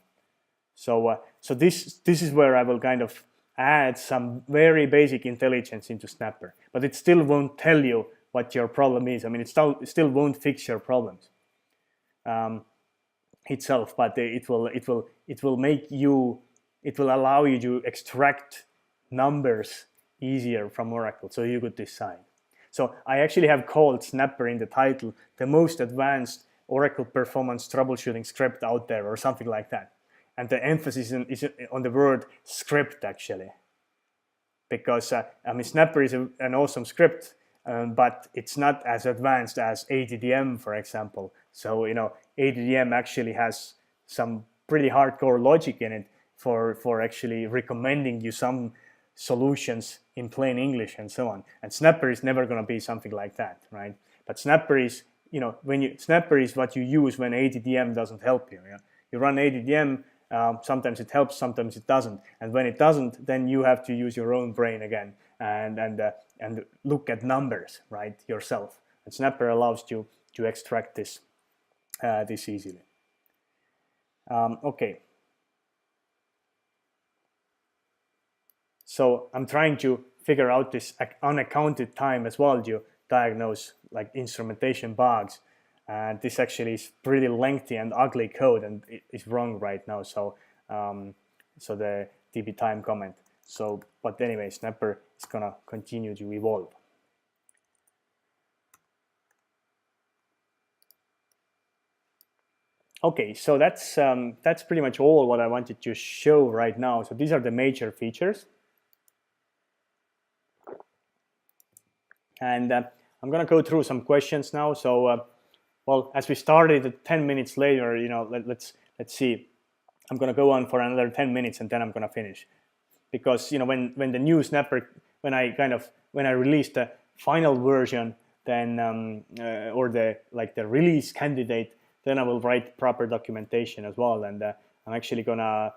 Speaker 1: So this is where I will kind of add some very basic intelligence into Snapper, but it still won't tell you what your problem is. I mean, it still won't fix your problems itself, but it will allow you to extract numbers easier from Oracle, so you could decide. So I actually have called Snapper in the title the most advanced Oracle performance troubleshooting script out there, or something like that. And the emphasis is on the word script, actually. Because, Snapper is an awesome script, but it's not as advanced as ADDM, for example. So, ADDM actually has some pretty hardcore logic in it for actually recommending you some solutions in plain English and so on. And Snapper is never going to be something like that, right? But Snapper is, Snapper is what you use when ADDM doesn't help you. You run ADDM, sometimes it helps, sometimes it doesn't. And when it doesn't, then you have to use your own brain again and look at numbers, right, yourself. And Snapper allows you to extract this easily. Okay. So I'm trying to figure out this unaccounted time as well to diagnose like instrumentation bugs. And this actually is pretty lengthy and ugly code, and it is wrong right now. So the db time comment. But anyway, Snapper is gonna continue to evolve. Okay, so that's pretty much all what I wanted to show right now. So these are the major features. And I'm going to go through some questions now. So, well, as we started 10 minutes later, let's see. I'm going to go on for another 10 minutes and then I'm going to finish. Because, when the new Snapper, when I released the final version, then or the release candidate, then I will write proper documentation as well. And I'm actually going to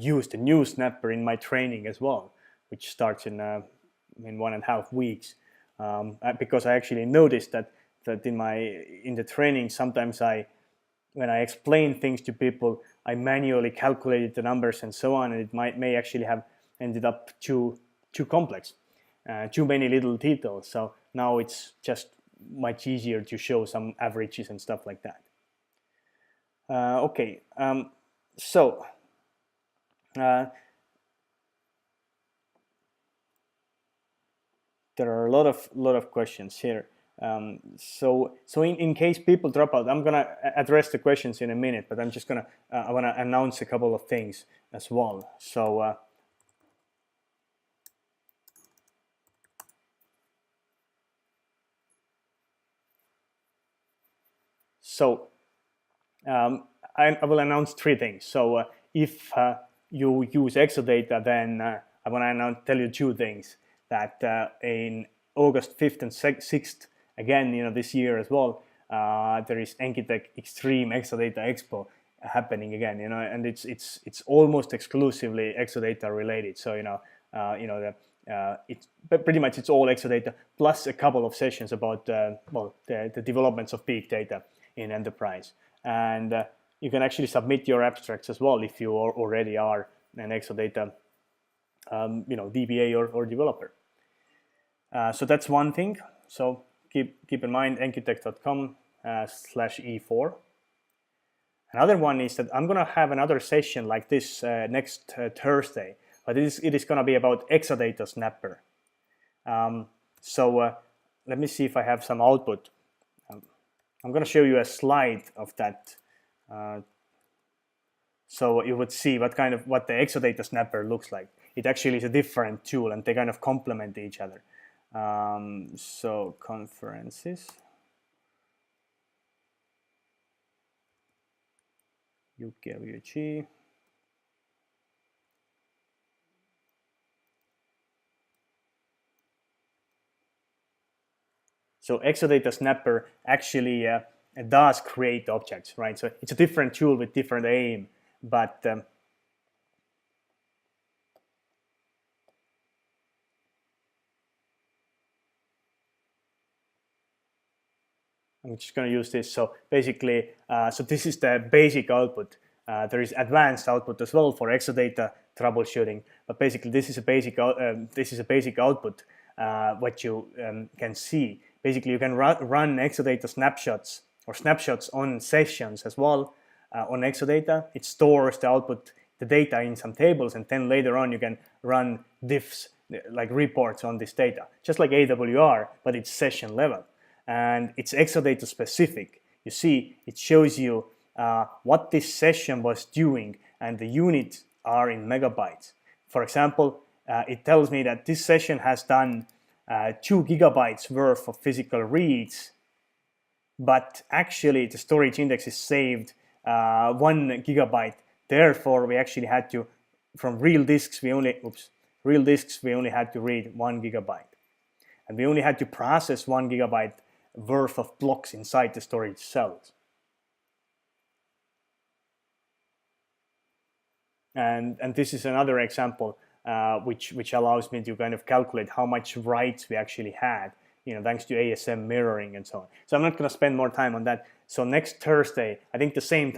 Speaker 1: use the new Snapper in my training as well, which starts in 1.5 weeks, because I actually noticed that in the training sometimes when I explain things to people, I manually calculated the numbers and so on, and it may actually have ended up too complex, too many little details. So now it's just much easier to show some averages and stuff like that. Okay, so. There are a lot of questions here. So in case people drop out, I'm gonna address the questions in a minute, but I'm just gonna I wanna announce a couple of things as well. So So I will announce three things. So if you use Exadata, then I want to tell you two things. That in August 5th and 6th, again, this year as well, there is Enkitech Extreme Exadata Expo happening again, and it's almost exclusively Exadata related. So it's pretty much it's all Exadata plus a couple of sessions about the developments of big data in enterprise. And you can actually submit your abstracts as well if you already are an Exadata DBA or developer. So that's one thing. So keep in mind enkitech.com/E4. Another one is that I'm going to have another session like this next Thursday, but it is going to be about Exadata Snapper. So let me see if I have some output. I'm going to show you a slide of that. So you would see what the Exadata Snapper looks like. It actually is a different tool, and they kind of complement each other. So conferences, UKWG. So Exadata Snapper actually does create objects, right? So it's a different tool with different aim, but I'm just going to use this. So basically, so this is the basic output. There is advanced output as well for Exadata troubleshooting, but basically this is a basic output. What you can see. Basically, you can run Exadata snapshots or snapshots on sessions as well on Exadata. It stores the output, the data in some tables, and then later on you can run diffs, like reports on this data, just like AWR, but it's session level. And it's Exadata specific. You see, it shows you what this session was doing, and the units are in megabytes. For example, it tells me that this session has done 2 gigabytes worth of physical reads, but actually the storage index is saved 1 gigabyte. Therefore, we actually had to, from real disks, we only had to read 1 gigabyte. And we only had to process 1 gigabyte worth of blocks inside the storage cells. And this is another example which allows me to kind of calculate how much writes we actually had, thanks to ASM mirroring and so on. So I'm not going to spend more time on that. So next Thursday, I think the same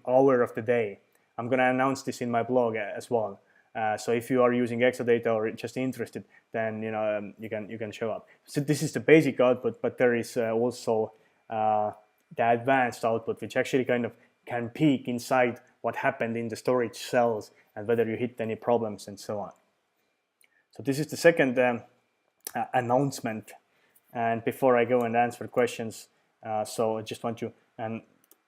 Speaker 1: hour of the day, I'm going to announce this in my blog as well. So if you are using Exadata or just interested, then you can show up. So this is the basic output, but there is also the advanced output, which actually kind of can peek inside what happened in the storage cells and whether you hit any problems and so on. So this is the second announcement. And before I go and answer questions, so I just want to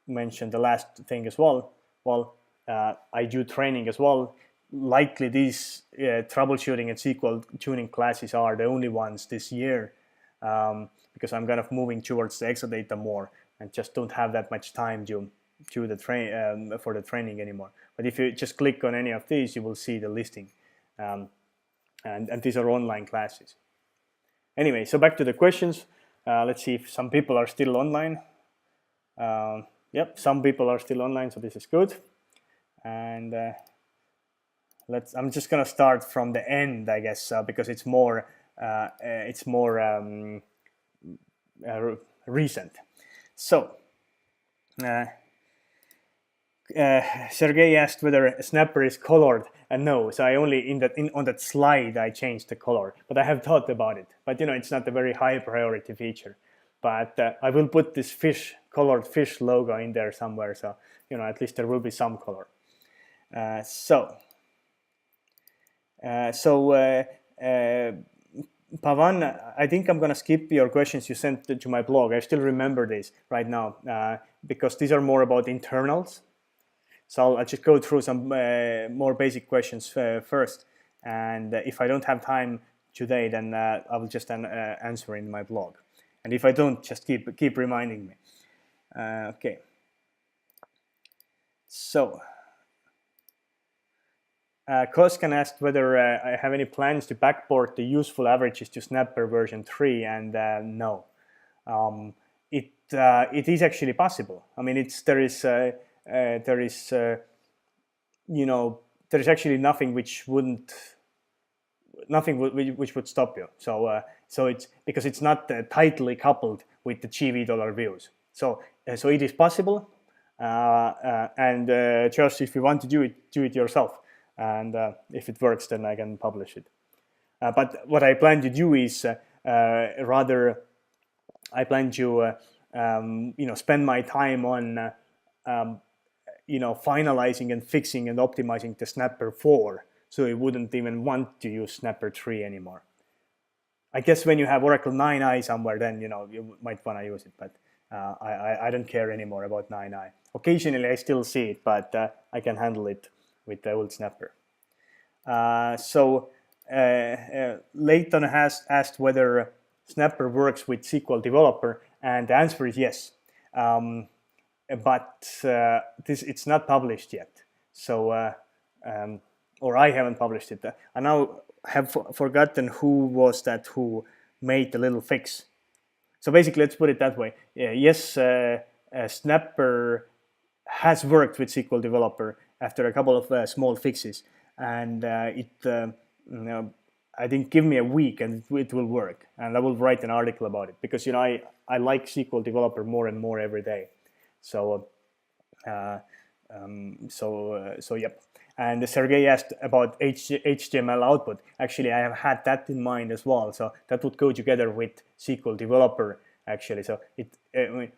Speaker 1: mention the last thing as well. Well, I do training as well. Likely these troubleshooting and SQL tuning classes are the only ones this year, because I'm kind of moving towards the Exadata more and just don't have that much time to for the training anymore. But if you just click on any of these, you will see the listing, and these are online classes. Anyway, so back to the questions. Let's see if some people are still online. Yep, some people are still online, so this is good. And I'm just gonna start from the end, I guess, because it's more recent. So Sergey asked whether Snapper is colored, and no. So I only on that slide I changed the color, but I have thought about it. But it's not a very high priority feature. But I will put this colored fish logo in there somewhere, so at least there will be some color. Pavan, I think I'm going to skip your questions you sent to my blog. I still remember this right now because these are more about internals. So I'll just go through some more basic questions first. And if I don't have time today, then I will just answer in my blog. And if I don't, just keep reminding me. Okay. So, Koskan asked whether I have any plans to backport the useful averages to Snapper version 3, and no. It is actually possible. I mean, there is there is actually nothing which wouldn't which would stop you. So it's because it's not tightly coupled with the GV dollar views. So it is possible, and just if you want to do it yourself, and if it works, then I can publish it. But what I plan to do is rather I plan to spend my time on finalizing and fixing and optimizing the Snapper4, so you wouldn't even want to use Snapper3 anymore. I guess when you have Oracle 9i somewhere, then you might want to use it, but I don't care anymore about 9i. Occasionally I still see it, but I can handle it with the old Snapper. Leighton has asked whether Snapper works with SQL Developer, and the answer is yes. But it's not published yet. So, or I haven't published it. I now have forgotten who was that who made the little fix. So basically, let's put it that way. Yes, Snapper has worked with SQL Developer after a couple of small fixes, and I think give me a week and it will work, and I will write an article about it, because I like SQL Developer more and more every day. So yep. And Sergey asked about HTML output. Actually, I have had that in mind as well. So that would go together with SQL Developer, actually. So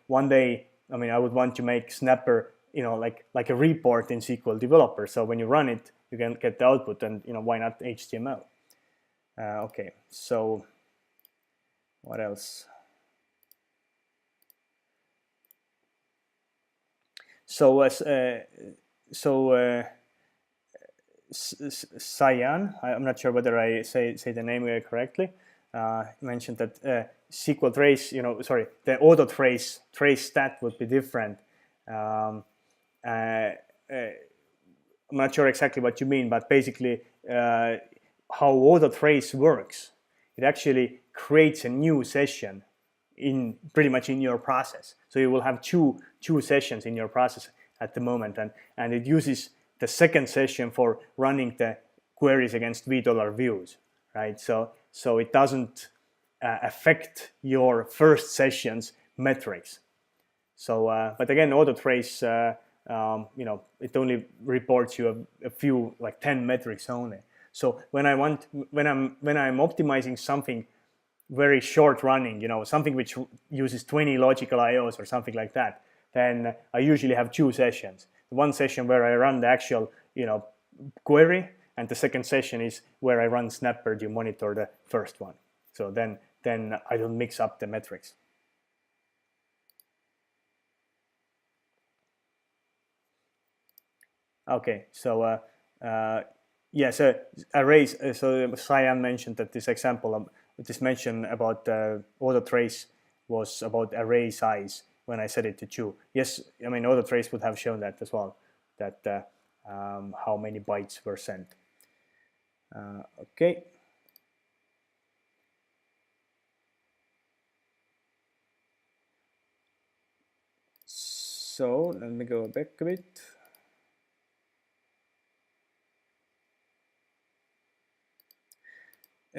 Speaker 1: one day, I would want to make Snapper, like a report in SQL Developer. So when you run it, you can get the output, and why not HTML? Okay. So what else? Cyan, I'm not sure whether I say the name correctly, mentioned that SQL trace, the auto trace stat would be different. I'm not sure exactly what you mean, but basically how auto trace works, it actually creates a new session pretty much in your process. So you will have two sessions in your process at the moment, and it uses the second session for running the queries against $V views, right? So it doesn't affect your first session's metrics. So, but again, auto trace, it only reports you a few, like 10 metrics only. So when I'm optimizing something very short running, something which uses 20 logical IOs or something like that, then I usually have two sessions. One session where I run the actual, query, and the second session is where I run Snapper to monitor the first one. So then I don't mix up the metrics. Okay, so so arrays. So Cyan mentioned that this example, this mention about auto trace was about array size when I set it to 2. Yes, auto trace would have shown that as well, that how many bytes were sent. Okay. So let me go back a bit.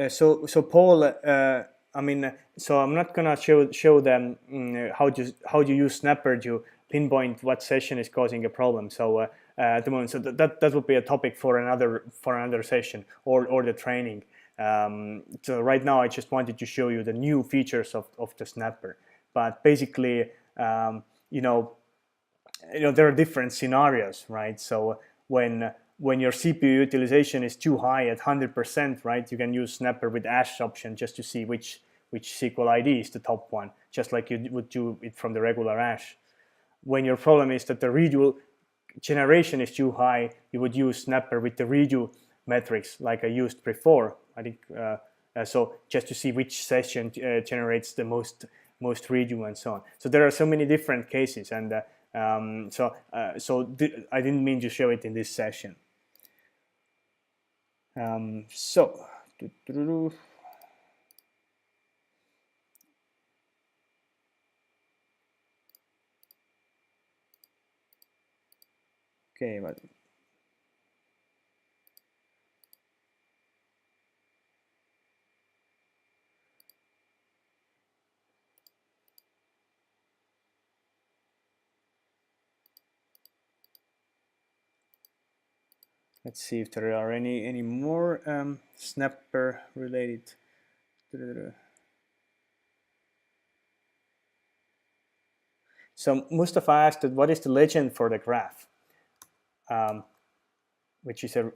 Speaker 1: So Paul, so I'm not gonna show them how to use Snapper to pinpoint what session is causing a problem. So at the moment, so that would be a topic for another session or the training. So right now, I just wanted to show you the new features of the Snapper. But basically, there are different scenarios, right? So when your CPU utilization is too high at 100%, right, you can use Snapper with hash option just to see which SQL ID is the top one, just like you would do it from the regular hash. When your problem is that the redo generation is too high, you would use Snapper with the redo metrics like I used before. I think so, just to see which session generates the most most redo, and so on. So there are so many different cases, and I didn't mean to show it in this session. Okay, but let's see if there are any more Snapper related. So Mustafa asked, what is the legend for the graph? Which is a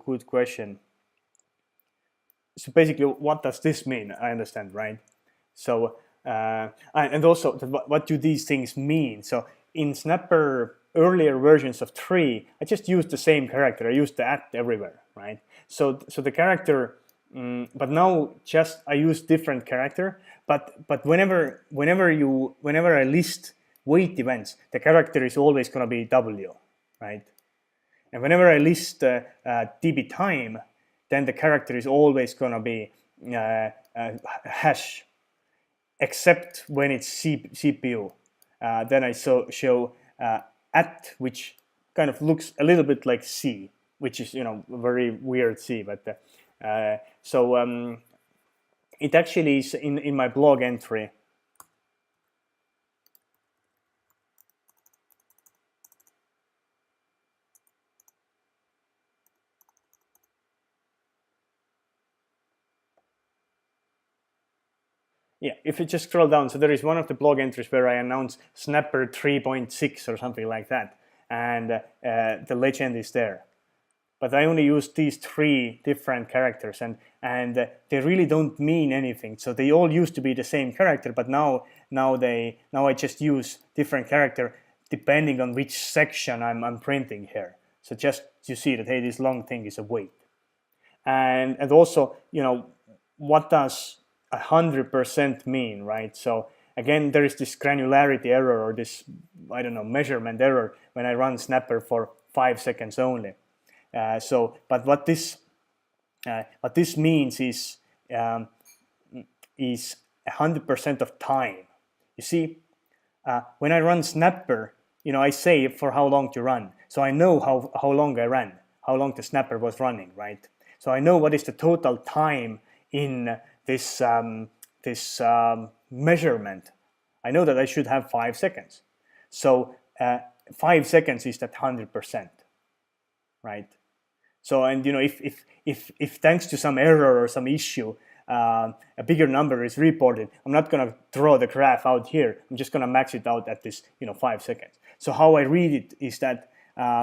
Speaker 1: good question. So basically, what does this mean? I understand, right? So and also, what do these things mean? So in Snapper earlier versions of 3, I just used the same character. I used the @ everywhere, right? So the character, but now just I use different character. But whenever I list wait events, the character is always going to be W, right? And whenever I list db time, then the character is always going to be hash, except when it's CPU. Then I show @ which kind of looks a little bit like C, which is very weird C. But it actually is in my blog entry. Yeah, if you just scroll down, so there is one of the blog entries where I announce Snapper 3.6 or something like that, and the legend is there. But I only use these 3 different characters, and they really don't mean anything. So they all used to be the same character, but now I just use different character depending on which section I'm printing here. So just you see that, hey, this long thing is a wait, and also what does 100% mean, right? So again, there is this granularity error, or this, I don't know, measurement error when I run Snapper for 5 seconds only. But what this means is 100% of time. You see, when I run Snapper, I say for how long to run. So I know how long I ran, how long the Snapper was running, right? So I know what is the total time in this measurement. I know that I should have 5 seconds. So 5 seconds is that 100%, right? So, and if thanks to some error or some issue, a bigger number is reported, I'm not going to draw the graph out here. I'm just going to max it out at this 5 seconds. So how I read it is that,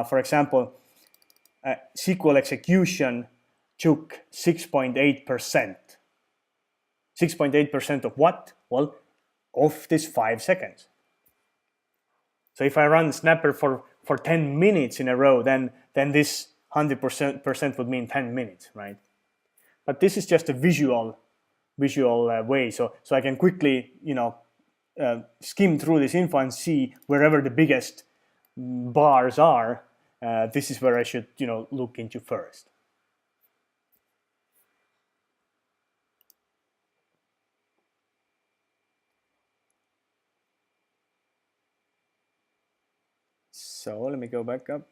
Speaker 1: for example, SQL execution took 6.8%. 6.8% of what? Well, of this 5 seconds. So if I run Snapper for 10 minutes in a row, then this 100% would mean 10 minutes, right? But this is just a visual way. So I can quickly, skim through this info and see wherever the biggest bars are. This is where I should, look into first. So let me go back up.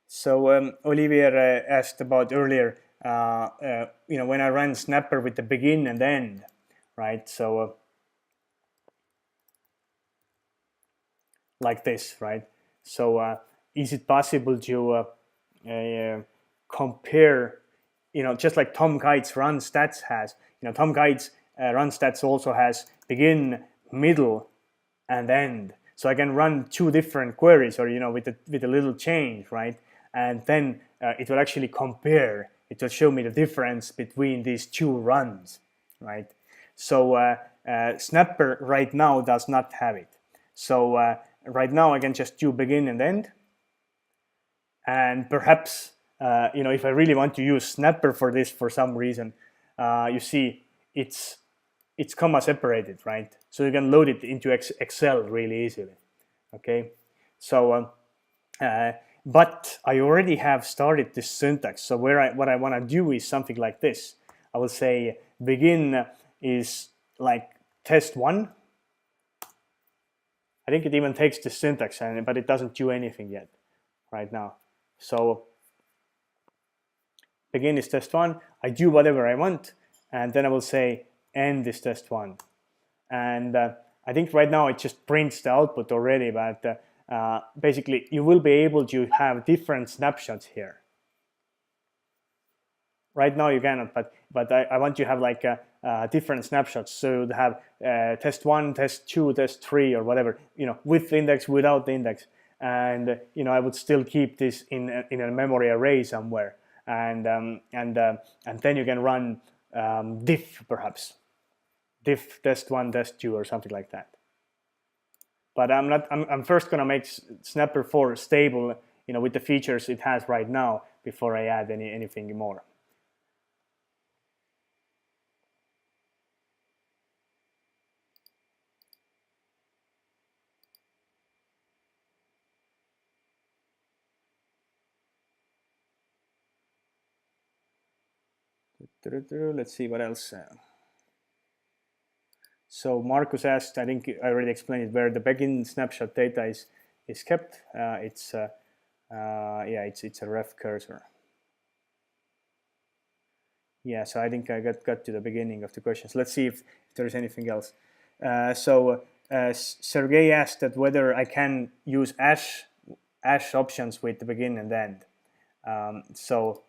Speaker 1: So Olivier asked about earlier, when I ran Snapper with the begin and end, right? So like this, right? So is it possible to compare, just like Tom Kite's run stats has, Tom Kite's run stats also has begin, middle, and end. So I can run 2 different queries, or with a little change, right? And then it will actually compare it will show me the difference between these two runs, right? So Snapper right now does not have it. So right now I can just do begin and end, and perhaps if I really want to use Snapper for this for some reason, you see it's comma separated, right? So you can load it into Excel really easily. Okay, so but I already have started this syntax. So what I want to do is something like this. I will say begin is like test1. I think it even takes the syntax, but it doesn't do anything yet right now. So begin is test1. I do whatever I want, and then I will say end is test1. And I think right now it just prints the output already, but basically you will be able to have different snapshots here. Right now you cannot, but I want to have like different snapshots. So to have test1, test2, test3, or whatever, with the index, without the index, and I would still keep this in a memory array somewhere, and then you can run diff, perhaps diff test1, test2, or something like that. But I'm first gonna make Snapper4 stable, with the features it has right now before I add anything more. Let's see what else. So Marcus asked, I think I already explained it, where the begin snapshot data is kept. It's a ref cursor. Yeah, so I think I got to the beginning of the questions. Let's see if there's anything else. Sergey asked that whether I can use hash options with the begin and end. So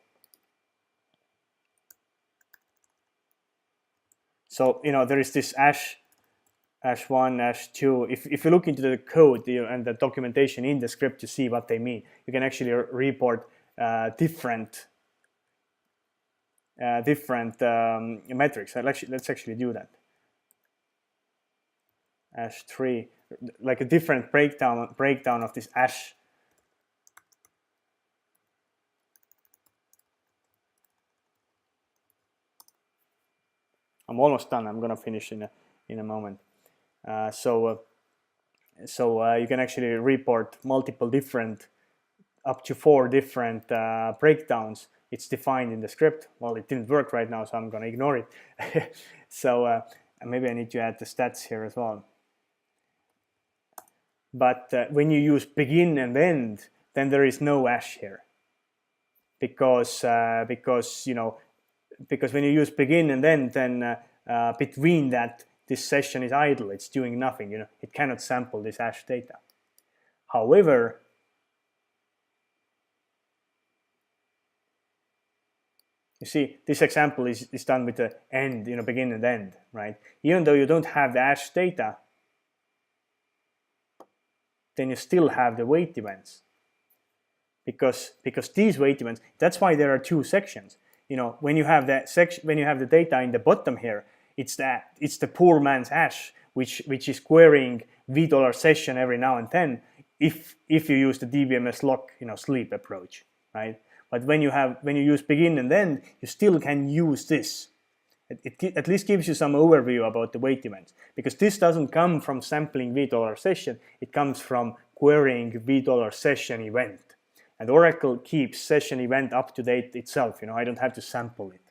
Speaker 1: there is this hash1, hash2. If you look into the code and the documentation in the script to see what they mean, you can actually report different metrics. Let's actually do that. Hash3, like a different breakdown of this hash. I'm almost done. I'm gonna finish in a moment. So you can actually report multiple different, up to 4 different breakdowns. It's defined in the script. Well, it didn't work right now, so I'm gonna ignore it. So maybe I need to add the stats here as well. But when you use begin and end, then there is no hash here, because when you use begin and end, then between that, this session is idle. It's doing nothing. It cannot sample this hash data. However, you see, this example is done with the end, begin and end, right? Even though you don't have the hash data, then you still have the wait events, because these wait events. That's why there are 2 sections. When you have that section, when you have the data in the bottom here, it's the poor man's hash, which is querying $v session every now and then, if you use the DBMS lock sleep approach, right? But when you use begin and end, you still can use this. It at least gives you some overview about the wait events, because this doesn't come from sampling $v session. It comes from querying $v session event. And Oracle keeps session event up to date itself. I don't have to sample it.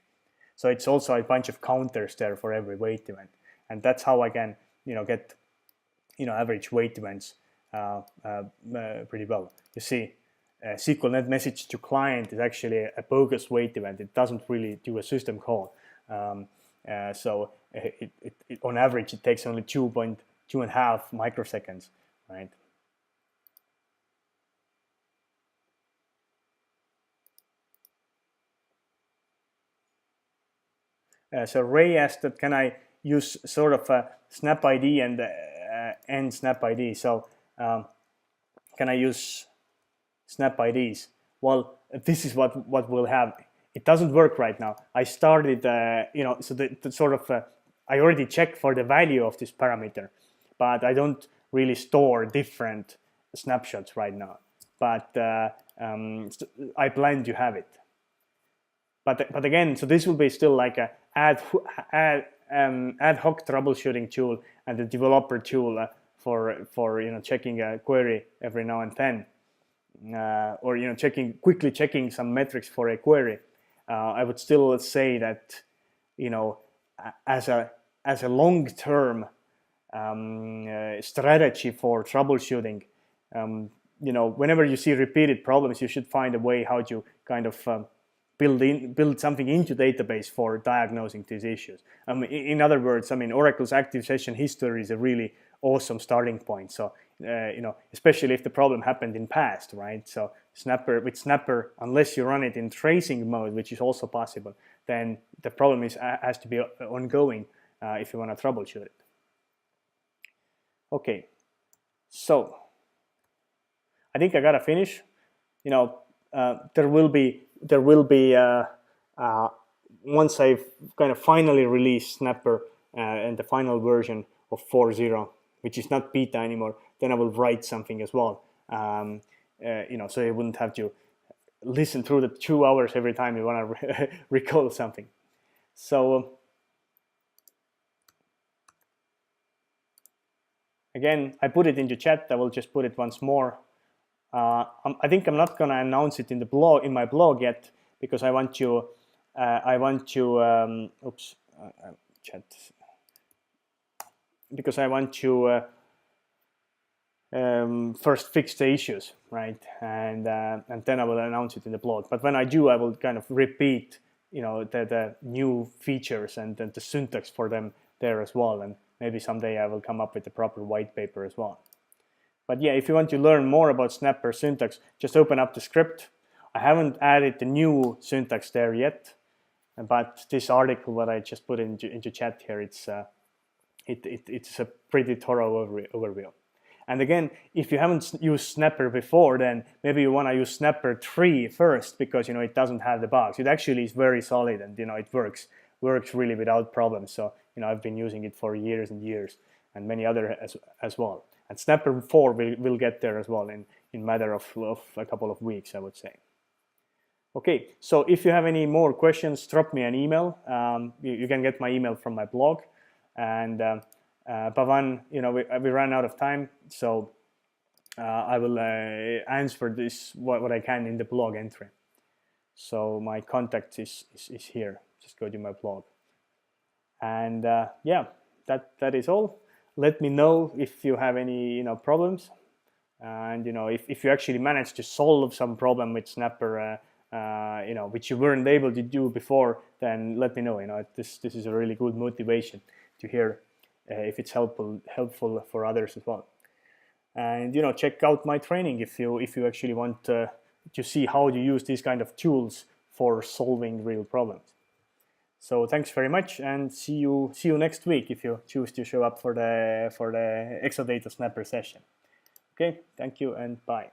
Speaker 1: So it's also a bunch of counters there for every wait event. And that's how I can, get, average wait events pretty well. You see, SQLnet message to client is actually a bogus wait event. It doesn't really do a system call. So on average, it takes only 2.5 microseconds, right? So Ray asked that, can I use sort of a snap ID and end snap ID? So can I use snap IDs? Well, this is what we'll have it doesn't work right now. I started, so the sort of, I already checked for the value of this parameter, but I don't really store different snapshots right now. But I plan to have it. But again, so this will be still like a ad hoc troubleshooting tool and the developer tool for checking a query every now and then, or quickly checking some metrics for a query. I would still say that as a long-term strategy for troubleshooting, whenever you see repeated problems, you should find a way how to kind of build something into database for diagnosing these issues. In other words, Oracle's active session history is a really awesome starting point. So, especially if the problem happened in past, right? So with Snapper, unless you run it in tracing mode, which is also possible, then the problem has to be ongoing if you want to troubleshoot it. Okay, so I think I gotta finish. There will be once I've kind of finally released Snapper and the final version of 4.0, which is not beta anymore, then I will write something as well. So you wouldn't have to listen through the 2 hours every time you want to recall something. So again, I put it into chat. I will just put it once more. I think I'm not gonna announce it in my blog yet, because I want to because I want to first fix the issues, right? And then I will announce it in the blog. But when I do, I will kind of repeat, the new features and the syntax for them there as well. And maybe someday I will come up with a proper white paper as well. But yeah, if you want to learn more about Snapper syntax, just open up the script. I haven't added the new syntax there yet, but this article that I just put into chat here, it's a pretty thorough overview. And again, if you haven't used Snapper before, then maybe you want to use Snapper 3 first, because it doesn't have the bugs. It actually is very solid, and it works really without problems. So I've been using it for years and years, and many other as well. And Snapper 4 will get there as well in matter of a couple of weeks, I would say. Okay, so if you have any more questions, drop me an email. You can get my email from my blog. And Pavan, we ran out of time, so I will answer this what I can in the blog entry. So my contact is here. Just go to my blog. And yeah, that is all. Let me know if you have any problems, and if you actually manage to solve some problem with Snapper, which you weren't able to do before, then let me know. This is a really good motivation to hear if it's helpful for others as well. And check out my training if you actually want to see how to use these kind of tools for solving real problems. So thanks very much, and see you next week if you choose to show up for the Exadata Snapper session. Okay, thank you and bye.